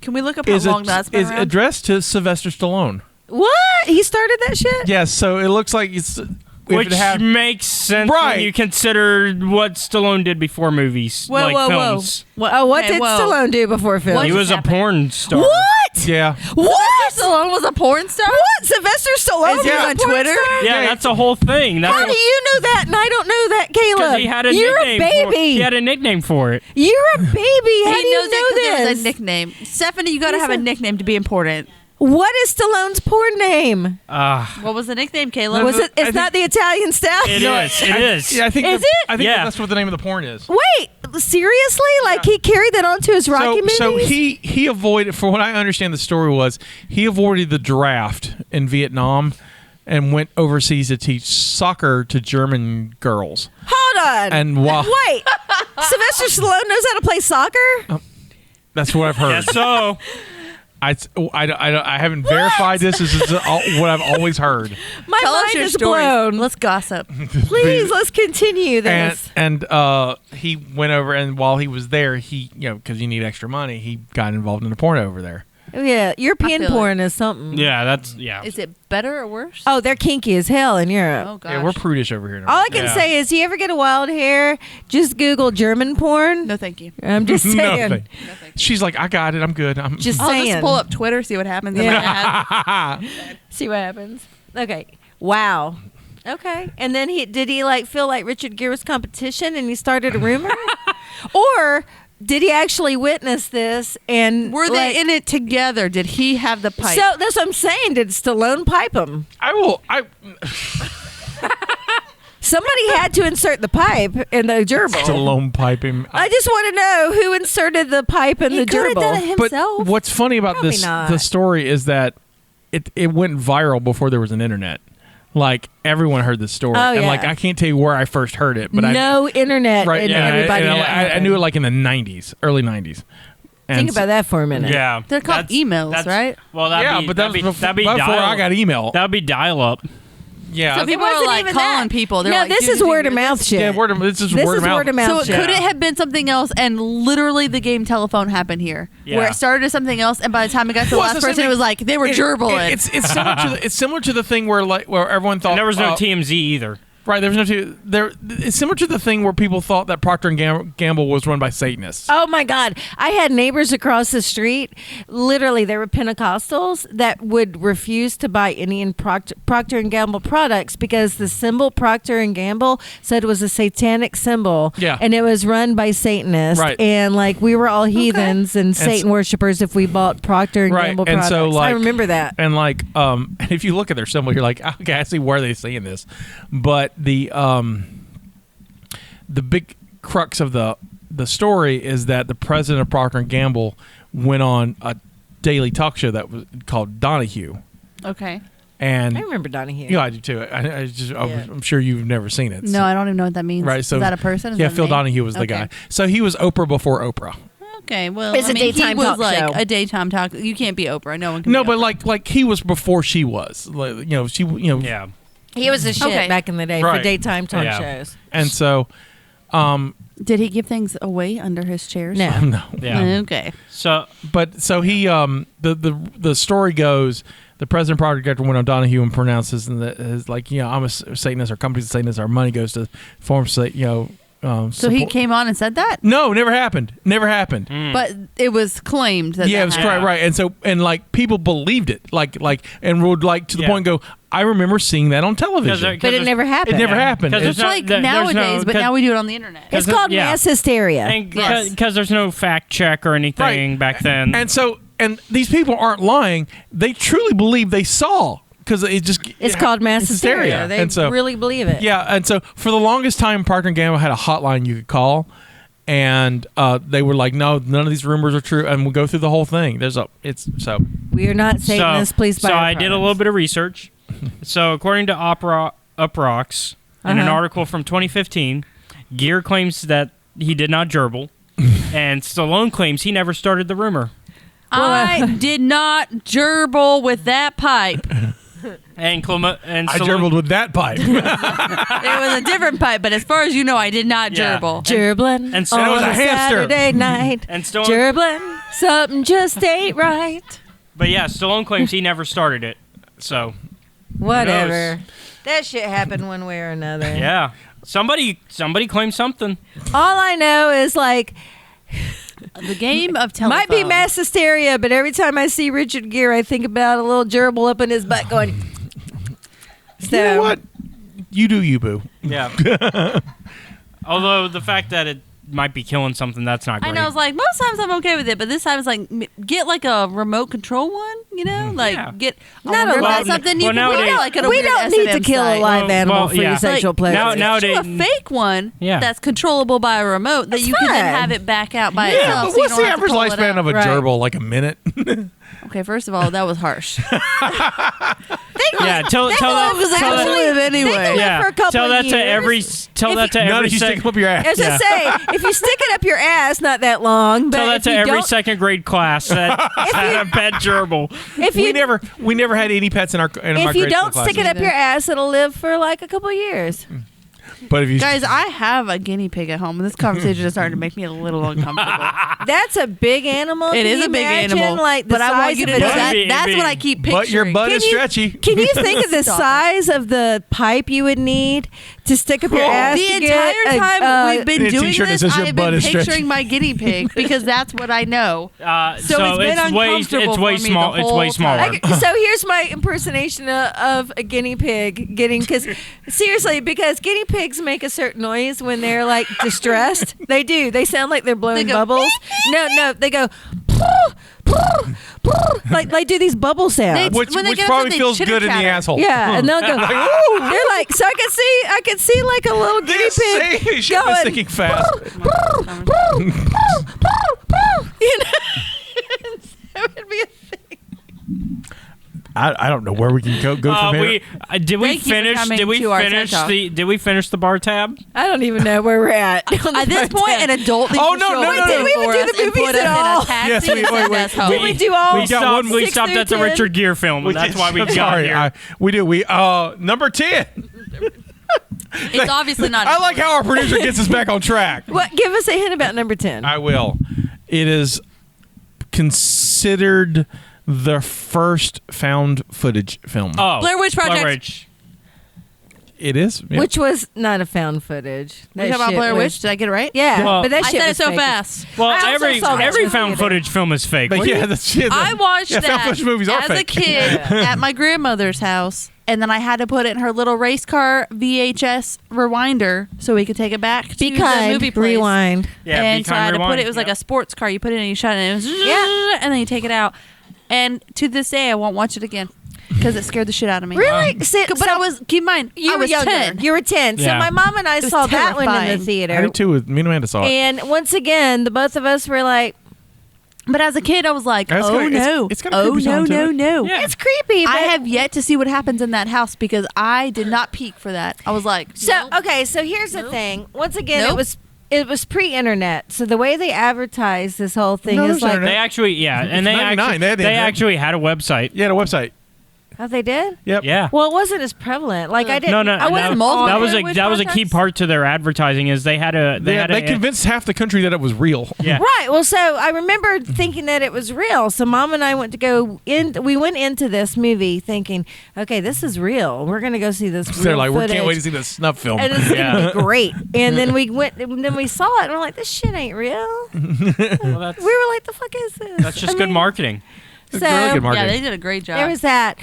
Can we look up how long that's been is around? addressed to Sylvester Stallone. What? He started that shit? Yes, so it looks like it's Which makes sense Right. when you consider what Stallone did before movies, Whoa, like whoa, whoa. films. What Okay, did whoa. Stallone do before film? He was a porn star. What? Yeah. What? Stallone was a porn star? What? Sylvester Stallone Is he was on a porn Twitter? star? Yeah, that's a whole thing. How do you know that and I don't know that, Caleb? Because he had a You're nickname. a For, baby. he had a nickname for it. You're a baby. How He do you knows know it 'cause this? it was a nickname. Stephanie, you got to have a nickname to be important. What is Stallone's porn name? What was the nickname, Caleb? Was it? It's not the Italian Stallion. It is. It is. Yeah, I think Is the- it? I think Yeah. that's what the name of the porn is. Wait, seriously? Like he carried that onto his Rocky movies? So he avoided, for what I understand the story was, he avoided the draft in Vietnam and went overseas to teach soccer to German girls. Hold on. And while Wait, Sylvester Stallone knows how to play soccer? that's what I've heard. Guess so. I haven't verified this. This is what I've always heard. My Tell us mind your is stories. blown. Let's gossip. Please, let's continue And this. he went over, and while he was there, he because you need extra money, he got involved in the porno over there. Yeah, European I feel porn is something. Yeah, that's yeah. Is it better or worse? Oh, they're kinky as hell in Europe. Oh, gosh. Yeah, we're prudish over here. All I can say is, you ever get a wild hair, just Google German porn. No, thank you. I'm just saying. Nothing. She's like, I got it. I'm good. I'm Just I'll saying. just pull up Twitter, see what happens. in my ad. See what happens. Okay. Wow. Okay. And then did he like feel like Richard Gere's competition and he started a rumor? Or did he actually witness this? And Were they in it together? Did he have the pipe? So that's what I'm saying. Did Stallone pipe him? Somebody had to insert the pipe in the gerbil. Stallone pipe him. I just want to know who inserted the pipe in the gerbil. He could have done it himself. But what's funny about Probably this, not. the story is that it went viral before there was an internet. Like everyone heard this story, Oh, and yeah. like I can't tell you where I first heard it, but no internet, right, and yeah, everybody. and knew it I happened. knew it like in the '90s, early '90s. And Think about that for a minute. Yeah, They're called emails, right? Well, but that was before dial- I got email. That'd be dial-up. Yeah, So people are wasn't like even calling that. people. They're No, like, this "Dude, is did you word of hear mouth this?" shit. yeah, this is This word is of mouth. word of mouth. So shit. could it have been something else? And literally, the game telephone happened here, where Yeah. it started as something else, and by the time it got to the Well, last it's the person, same it was like they were gerbiling. It's similar to it's similar to the thing where everyone thought And there was no TMZ either. Right, there was no there. It's similar to the thing where people thought that Procter and Gamble was run by Satanists. Oh my God! I had neighbors across the street. Literally, they were Pentecostals that would refuse to buy any Procter and Gamble products because the symbol Procter and Gamble said it was a satanic symbol. Yeah. and it was run by Satanists. Right. And like we were all heathens and Satan worshippers if we bought Procter and Right, Gamble and products. so like I remember that. And like, if you look at their symbol, you're like, okay, I see where they're saying this, but the big crux of the story is that the president of Procter and Gamble went on a daily talk show that was called Donahue. Okay. And I remember Donahue. Yeah, I do too. I'm sure you've never seen it. No, I don't even know what that means. Right. So is that a person? Is yeah, that a Phil name? Donahue was the Okay. guy. So he was Oprah before Oprah. Okay, well, It's a he daytime was talk like show. a daytime talk. You can't be Oprah. No one can. No, be but Oprah. like he was before she was. Like, Yeah. He was a shit Okay. back in the day for Right. daytime talk Yeah. shows. And so, did he give things away under his chairs? No. no. Yeah. Okay. So He the story goes, the president of Procter & Gamble went on Donahue and pronounces and his like, I'm a Satanist, our company's a Satanist, our money goes to form So he support. came on and said that, No, never happened. but it was claimed that. Yeah, that it was happened. right. And so like people believed it, like and would like to the point go, I remember seeing that on television. But it never happened. It never happened. Because It's It's like nowadays, but now we do it on the internet. It's called mass hysteria. Yes. Because there's no fact check or anything back then. And so, and these people aren't lying. They truly believe they saw, because It's called mass hysteria. They and so, really believe it. Yeah, and so for the longest time, Procter & Gamble had a hotline you could call, and they were like, no, none of these rumors are true, and we'll go through the whole thing. We are not Satanists. Please buy So our I did a products. little bit of research. So according to Uproxx, in an article from 2015, Gere claims that he did not gerbil, and Stallone claims he never started the rumor. I did not gerbil with that pipe. And I gerbiled with that pipe. It was a different pipe, but as far as you know, I did not gerbil. Gerbling And so on it was a hamster. Saturday night. And Stallone, Gerbling, something just ain't right. but yeah, Stallone claims he never started it. So Whatever. That shit happened one way or another. yeah, somebody claims something. All I know is like The game of telephone. might be mass hysteria, but every time I see Richard Gere, I think about a little gerbil up in his butt going. So You know what? You do you, boo. Yeah. Although the fact that it might be killing something, that's not great. I know. I was like, most times I'm okay with it, but this time it's like, get like a remote control one, like get Not a lot. something you well, can nowadays- like at a we weird don't need to S&M kill a site. live animal well, for your yeah. sexual Like, pleasure. now- Get you nowadays- a fake one Yeah. that's controllable by a remote that you can then fine. have it back out by Yeah, itself. but so you what's don't the have to average pull it lifespan out. of a Right. gerbil? Like a minute? Okay, first of all, that was harsh. Yeah, tell that. was actually live anyway. Yeah, for a couple tell of that to years. every. Tell that to None every of you stick second. them up your ass. As I say, if you stick it up your ass, not that long. But Tell that if to you every don't, second grade class that had a pet gerbil. if we you never had any pets in our if grade you school don't stick it classes. up your ass, it'll live for like a couple of years. But if you Guys, I have a guinea pig at home, and this conversation is starting to make me a little uncomfortable. That's a big animal. It Can is you a big imagine, animal, like the but I size want you of to a know duck? that Big, that's big. what I keep picturing. but your butt is you- stretchy. Can you think of the Stop it. size of the pipe you would need to stick up your ass. The to get entire time we've been a doing t-shirt that this, says your I've butt been is stretching. picturing my guinea pig because that's what I know. So it's been uncomfortable it's way for me small. the It's whole way smaller. time. So here's my impersonation of a guinea pig because seriously, because guinea pigs make a certain noise when they're like distressed. They do. They sound like they're blowing They go, bubbles. No, they go like they do these bubble sounds. Which when they get probably upset, they feels good in the chitter-chatter. asshole. Yeah, and they'll go. They're like, so I could see like a little guinea This pig same ship is going. thinking fast. You know, that would be a thing. I don't know where we can go from here. Did we Thank you for finish? coming Did we to our finish TED Talk. Did we finish the bar tab? I don't even know where we're at. At this point, an adult needs Oh, to no, show no, up no, did we even for do us the and put movies us at in all? a taxi Yes, and send us home. Did we do all? We stopped 6 at the through 10? Richard Gere film, and that's why we got Sorry, here. we do. Number 10. It's obviously not. I like how our producer gets us back on track. What? Give us a hint about number 10. I will. It is considered the first found footage film. Oh, Blair Witch Project. Blair Witch. It is? Yeah. Which was not a found footage. We talking about shit Blair was- Witch? Did I get it right? Yeah, Well, but that I shit said it was so fake. fast. Well, I also every saw that too. found footage film is fake. But yeah, that's it. I watched found that footage movies are as fake. a kid at my grandmother's house, and then I had to put it in her little race car VHS rewinder so we could take it back to Be the kind. movie place. Rewind. Yeah, And Be so I Kind had to put Rewind. it. It was like Yep. a sports car. You put it in, and you shut it, and it was Yeah. and then you take it out. And to this day, I won't watch it again because it scared the shit out of me. Really? But I was. Keep in mind, You I were was younger. 10. You were 10. So Yeah. my mom and I was saw that one in terrifying. the theater. I did too. Me and Amanda saw it. And once again, the both of us were like, But as a kid, I was like, It's oh got- it's- no, it's got a oh creepy no, sound to no, it. no. Yeah. it's creepy. But I have yet to see what happens in that house because I did not peek for that. I was like, So nope. okay, so here's the thing. Once again, Nope. it was pre-internet. So the way they advertise this whole thing No, is there's like, internet. They actually, yeah, and they 99, actually, they had the they internet. actually had a website. Yeah, the website. oh, they did. Yep. Yeah. Well, it wasn't as prevalent. Like I didn't. No, I wasn't no, on that was it. a Which that was a key contacts? part to their advertising is they had a They convinced half the country that it was real. yeah. Right. Well, so I remember thinking that it was real. So Mom and I went to go in. We went into this movie thinking, okay, this is real. We're gonna go see this. They're real like, we footage. can't wait to see the snuff film. And it's Yeah. gonna be great. And then we went. And then we saw it, and we're like, this shit ain't real. Well, that's We were like, the fuck is this? that's just I good mean, marketing. So really good yeah, marketing. they did a great job. there was that.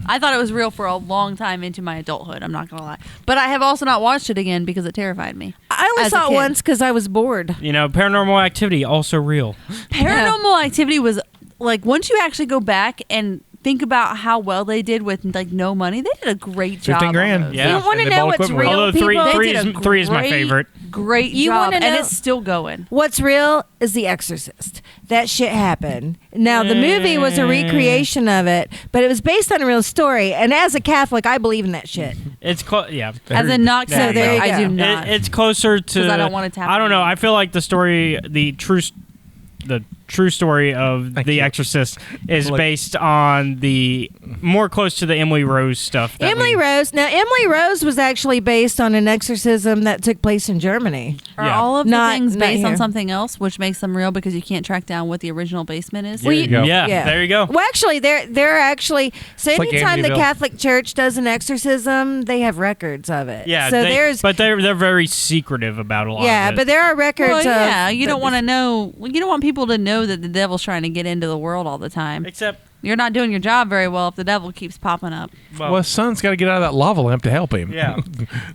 I thought it was real for a long time into my adulthood. I'm not gonna lie, but I have also not watched it again because it terrified me. I only As a saw it kid. once because I was bored. You know, Paranormal Activity also real. Paranormal Activity was like once you actually go back and think about how well they did with like no money, they did a great job. 15 on grand. those. Yeah. You want to And they know bought what's equipment. real, Although people? three They did a is my great- favorite. Great You job, wanna and know- it's still going. What's real is The Exorcist. That shit happened. Now, the movie was a recreation of it, but it was based on a real story. And as a Catholic, I believe in that shit. It's yeah. As a not So there you I go. do not. It's closer to. 'Cause I don't want it to happen I don't know. to me. I feel like the story, the true story of Thank The you. Exorcist is Look. based on the more close to the Emily Rose stuff. that Emily we- Rose. Now, Emily Rose was actually based on an exorcism that took place in Germany. Are Yeah. all of the Not- things not based on here. something else, which makes them real because you can't track down what the original basement is? There you go. Yeah, there you go. Well, actually, they're actually so It's like anytime the Amityville. Catholic Church does an exorcism, they have records of it. Yeah, So but they're very secretive about a lot. yeah, of it. but there are records. Well, of yeah, you don't want to know. You don't want people to know that the devil's trying to get into the world all the time. Except, You're not doing your job very well if the devil keeps popping up. Well, his son's got to get out of that lava lamp to help him. yeah.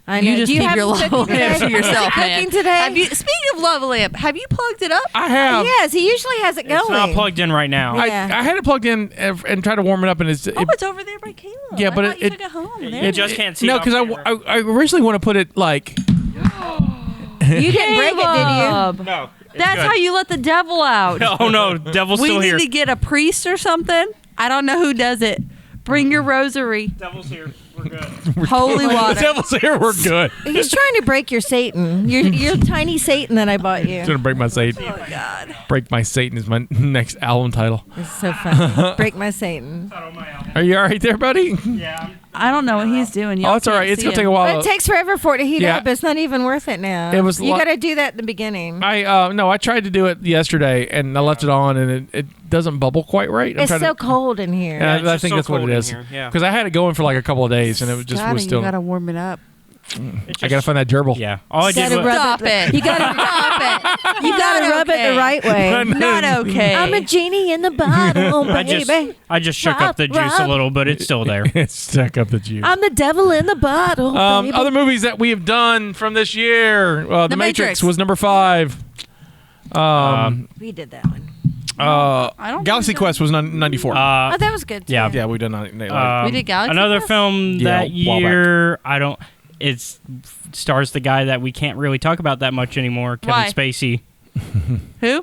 I know. You just Do you keep have your him lava cooking lamp today? to yourself, man. Cooking today? Have you? Speaking of lava lamp, have you plugged it up? I have. Yes, he usually has it going. It's not plugged in right now. Yeah. I had it plugged in and tried to warm it up, and it's. Oh, it's over there by Caleb. Yeah, I but thought you it- took it home. You There. just can't see. No, it because on camera. I originally want to put it like. You didn't break it, did Caleb. No. it's That's good. how you let the devil out. Oh no, devil's we still need here. to get a priest or something. I don't know who does it. Bring your rosary. Devil's here. We're good. Holy The water. devil's here. We're good. you? He's trying to break your Satan. Your tiny Satan that I bought you. It's gonna break my Satan. Oh God. Break my Satan is my next album title. It's so funny. Break my Satan. Are you all right there, buddy? Yeah. I don't know what he's doing. Y'all Oh, it's all right. can't It's see gonna take a him. while. But it takes forever for it to heat Yeah. up. It's not even worth it now. It was You li- got to do that in the beginning. I tried to do it yesterday, and I left it on, and it doesn't bubble quite right. I'm It's trying so to, cold in here. Yeah, it's I just think so that's what cold it in is. here, yeah. Because I had it going for like a couple of days, and it just Scotty, was still. you gotta warm it up. I gotta find that gerbil. Yeah. All I did Gotta was rub Stop it. You gotta Stop it. You gotta rub it the right way. Not okay. I'm a genie in the bottle, baby. I just shook up the juice a little, but it's still there. It's stuck up the juice. I'm the devil in the bottle, baby. Other movies that we have done from this year. The Matrix was number 5. We did that one. I don't Galaxy Quest was 94. Oh, that was good too. yeah, we did not. we did Galaxy Another Quest? film Yeah, that a while year. It stars the guy that we can't really talk about that much anymore, Kevin Why? Spacey. Who?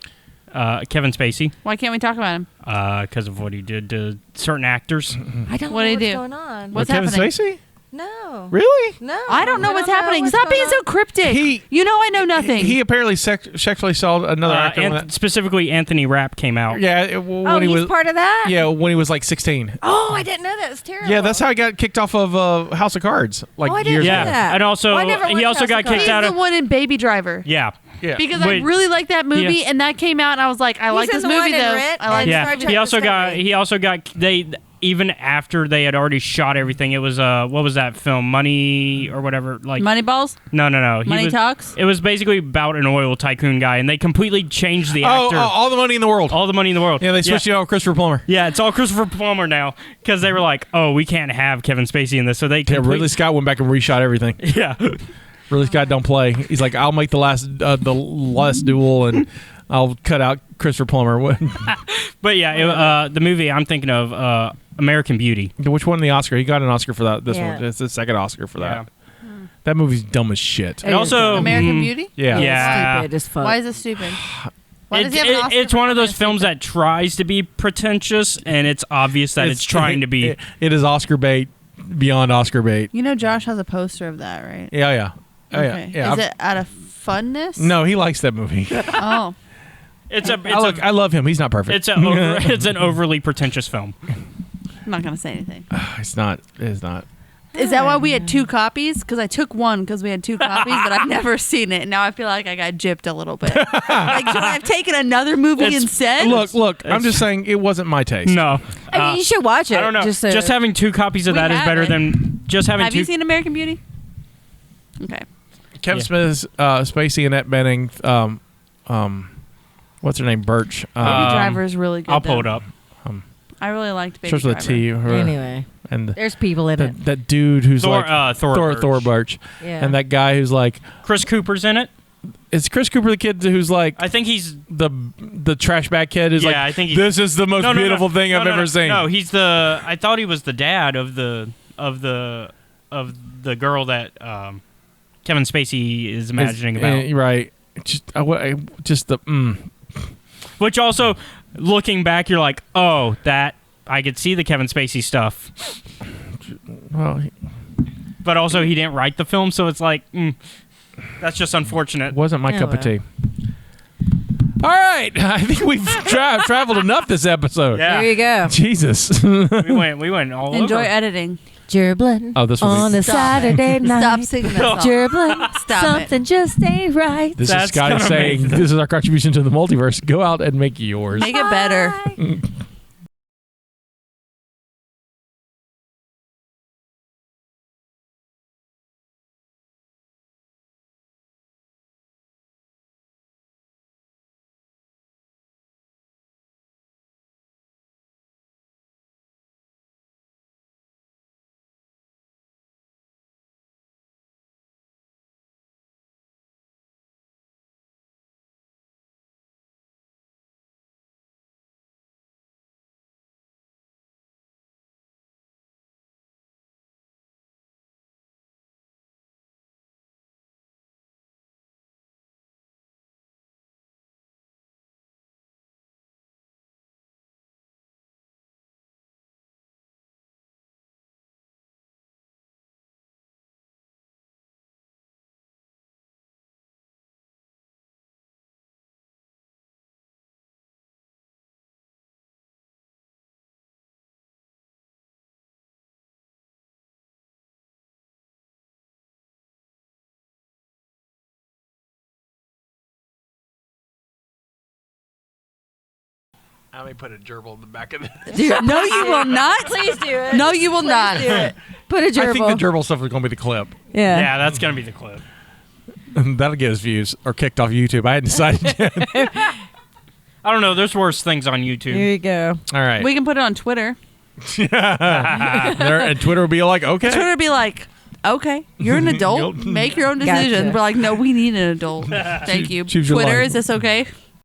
Kevin Spacey. Why can't we talk about him? Because of what he did to certain actors. I don't What know did what's he do? going on. What's Kevin happening? Spacey? No. Really? No. I don't know what's happening. what's Stop being going so on. cryptic. You know I know nothing. He apparently sexually saw another actor. Specifically, Anthony Rapp came out. Yeah, when Oh, he he's was part of that? Yeah, when he was like 16. Oh, I didn't know that. It's terrible. Yeah, that's how he got kicked off of House of Cards. Like I didn't years know ago. that. And also, Well, I never he watched also House got of Cards. kicked out He's of. the one in Baby Driver. Yeah. Yeah. Because I Wait. really like that movie, He- and that came out, and I was like, I like in this the movie one in though. Rent I like and it. Yeah. Star Trek He also got. Discovery. He also got. They even after they had already shot everything. It was what was that film? Money or whatever. Like Moneyballs. No. He Money was- Talks? It was basically about an oil tycoon guy, and they completely changed the actor. all the money in the world. All the money in the world. Yeah, they switched it out with Christopher Plummer. Yeah, it's all Christopher Plummer now because they were like, "Oh, we can't have Kevin Spacey in this," so they Yeah, Ridley Scott went back and reshot everything. Yeah, Ridley Scott don't play. He's like, I'll make the last duel, and I'll cut out Christopher Plummer. but yeah, the movie I'm thinking of, American Beauty. Which won the Oscar? He got an Oscar for that. This Yeah. one. It's the second Oscar for Yeah. that. That movie's dumb as shit. And also, American Beauty. Yeah. Yeah. Stupid as fuck. Why is it stupid? Why does he have an Oscar It's for one of those something films that tries to be pretentious, and it's obvious that it's trying to be. It is Oscar bait beyond Oscar bait. You know, Josh has a poster of that, right? Yeah. Oh, Okay. yeah. Is it out of funness? No, he likes that movie. Oh. I love him. He's not perfect. It's an overly pretentious film. I'm not gonna say anything. It's not. It's not. Is that why we had 2 copies? Because I took one because we had 2 copies, but I've never seen it. And now I feel like I got gypped a little bit. Like, should I have taken another movie instead? Look. I'm just saying it wasn't my taste. No. I mean, you should watch it. I don't know. Just, Just having 2 copies of We that is better haven't. than just having Have 2. you seen American Beauty? Okay. Kevin Smith, Spacey, Annette Bening. What's her name? Birch. Baby Driver is really good. I'll pull though. it up. I really liked Baby Starts with a Driver. T. Anyway, and there's people in it. That dude who's Thor Birch. Yeah. And that guy who's like Chris Cooper's in it. Is Chris Cooper the kid who's like? I think he's the trash bag kid who's like. I think this is the most beautiful thing I've ever seen. No, he's the. I thought he was the dad of the girl that Kevin Spacey is imagining about. Right. Just the. Which also, looking back, you're like, oh, that I could see the Kevin Spacey stuff. Well, but also he didn't write the film, so it's like, that's just unfortunate. Wasn't my cup of tea. All right, I think we've traveled enough this episode. Yeah. There you go. Jesus. we went all Enjoy over. editing. Gerblin on a Saturday night. Stop singing that song. Gerblin, Stop something just ain't right. This is Scotty saying, this is our contribution to the multiverse. Go out and make yours. Make it better. I may put a gerbil in the back of it. No, you will not. Please do it. No, you will not. Do it. Put a gerbil. I think the gerbil stuff is going to be the clip. Yeah. Yeah, that's gonna be the clip. That'll get us views or kicked off YouTube. I hadn't decided yet. I don't know. There's worse things on YouTube. Here you go. All right. We can put it on Twitter. And Twitter will be like, okay. Twitter would be like, okay, you're an adult. Make your own decision. Gotcha. We're like, no, we need an adult. Thank you. choose your Twitter, line. is this okay?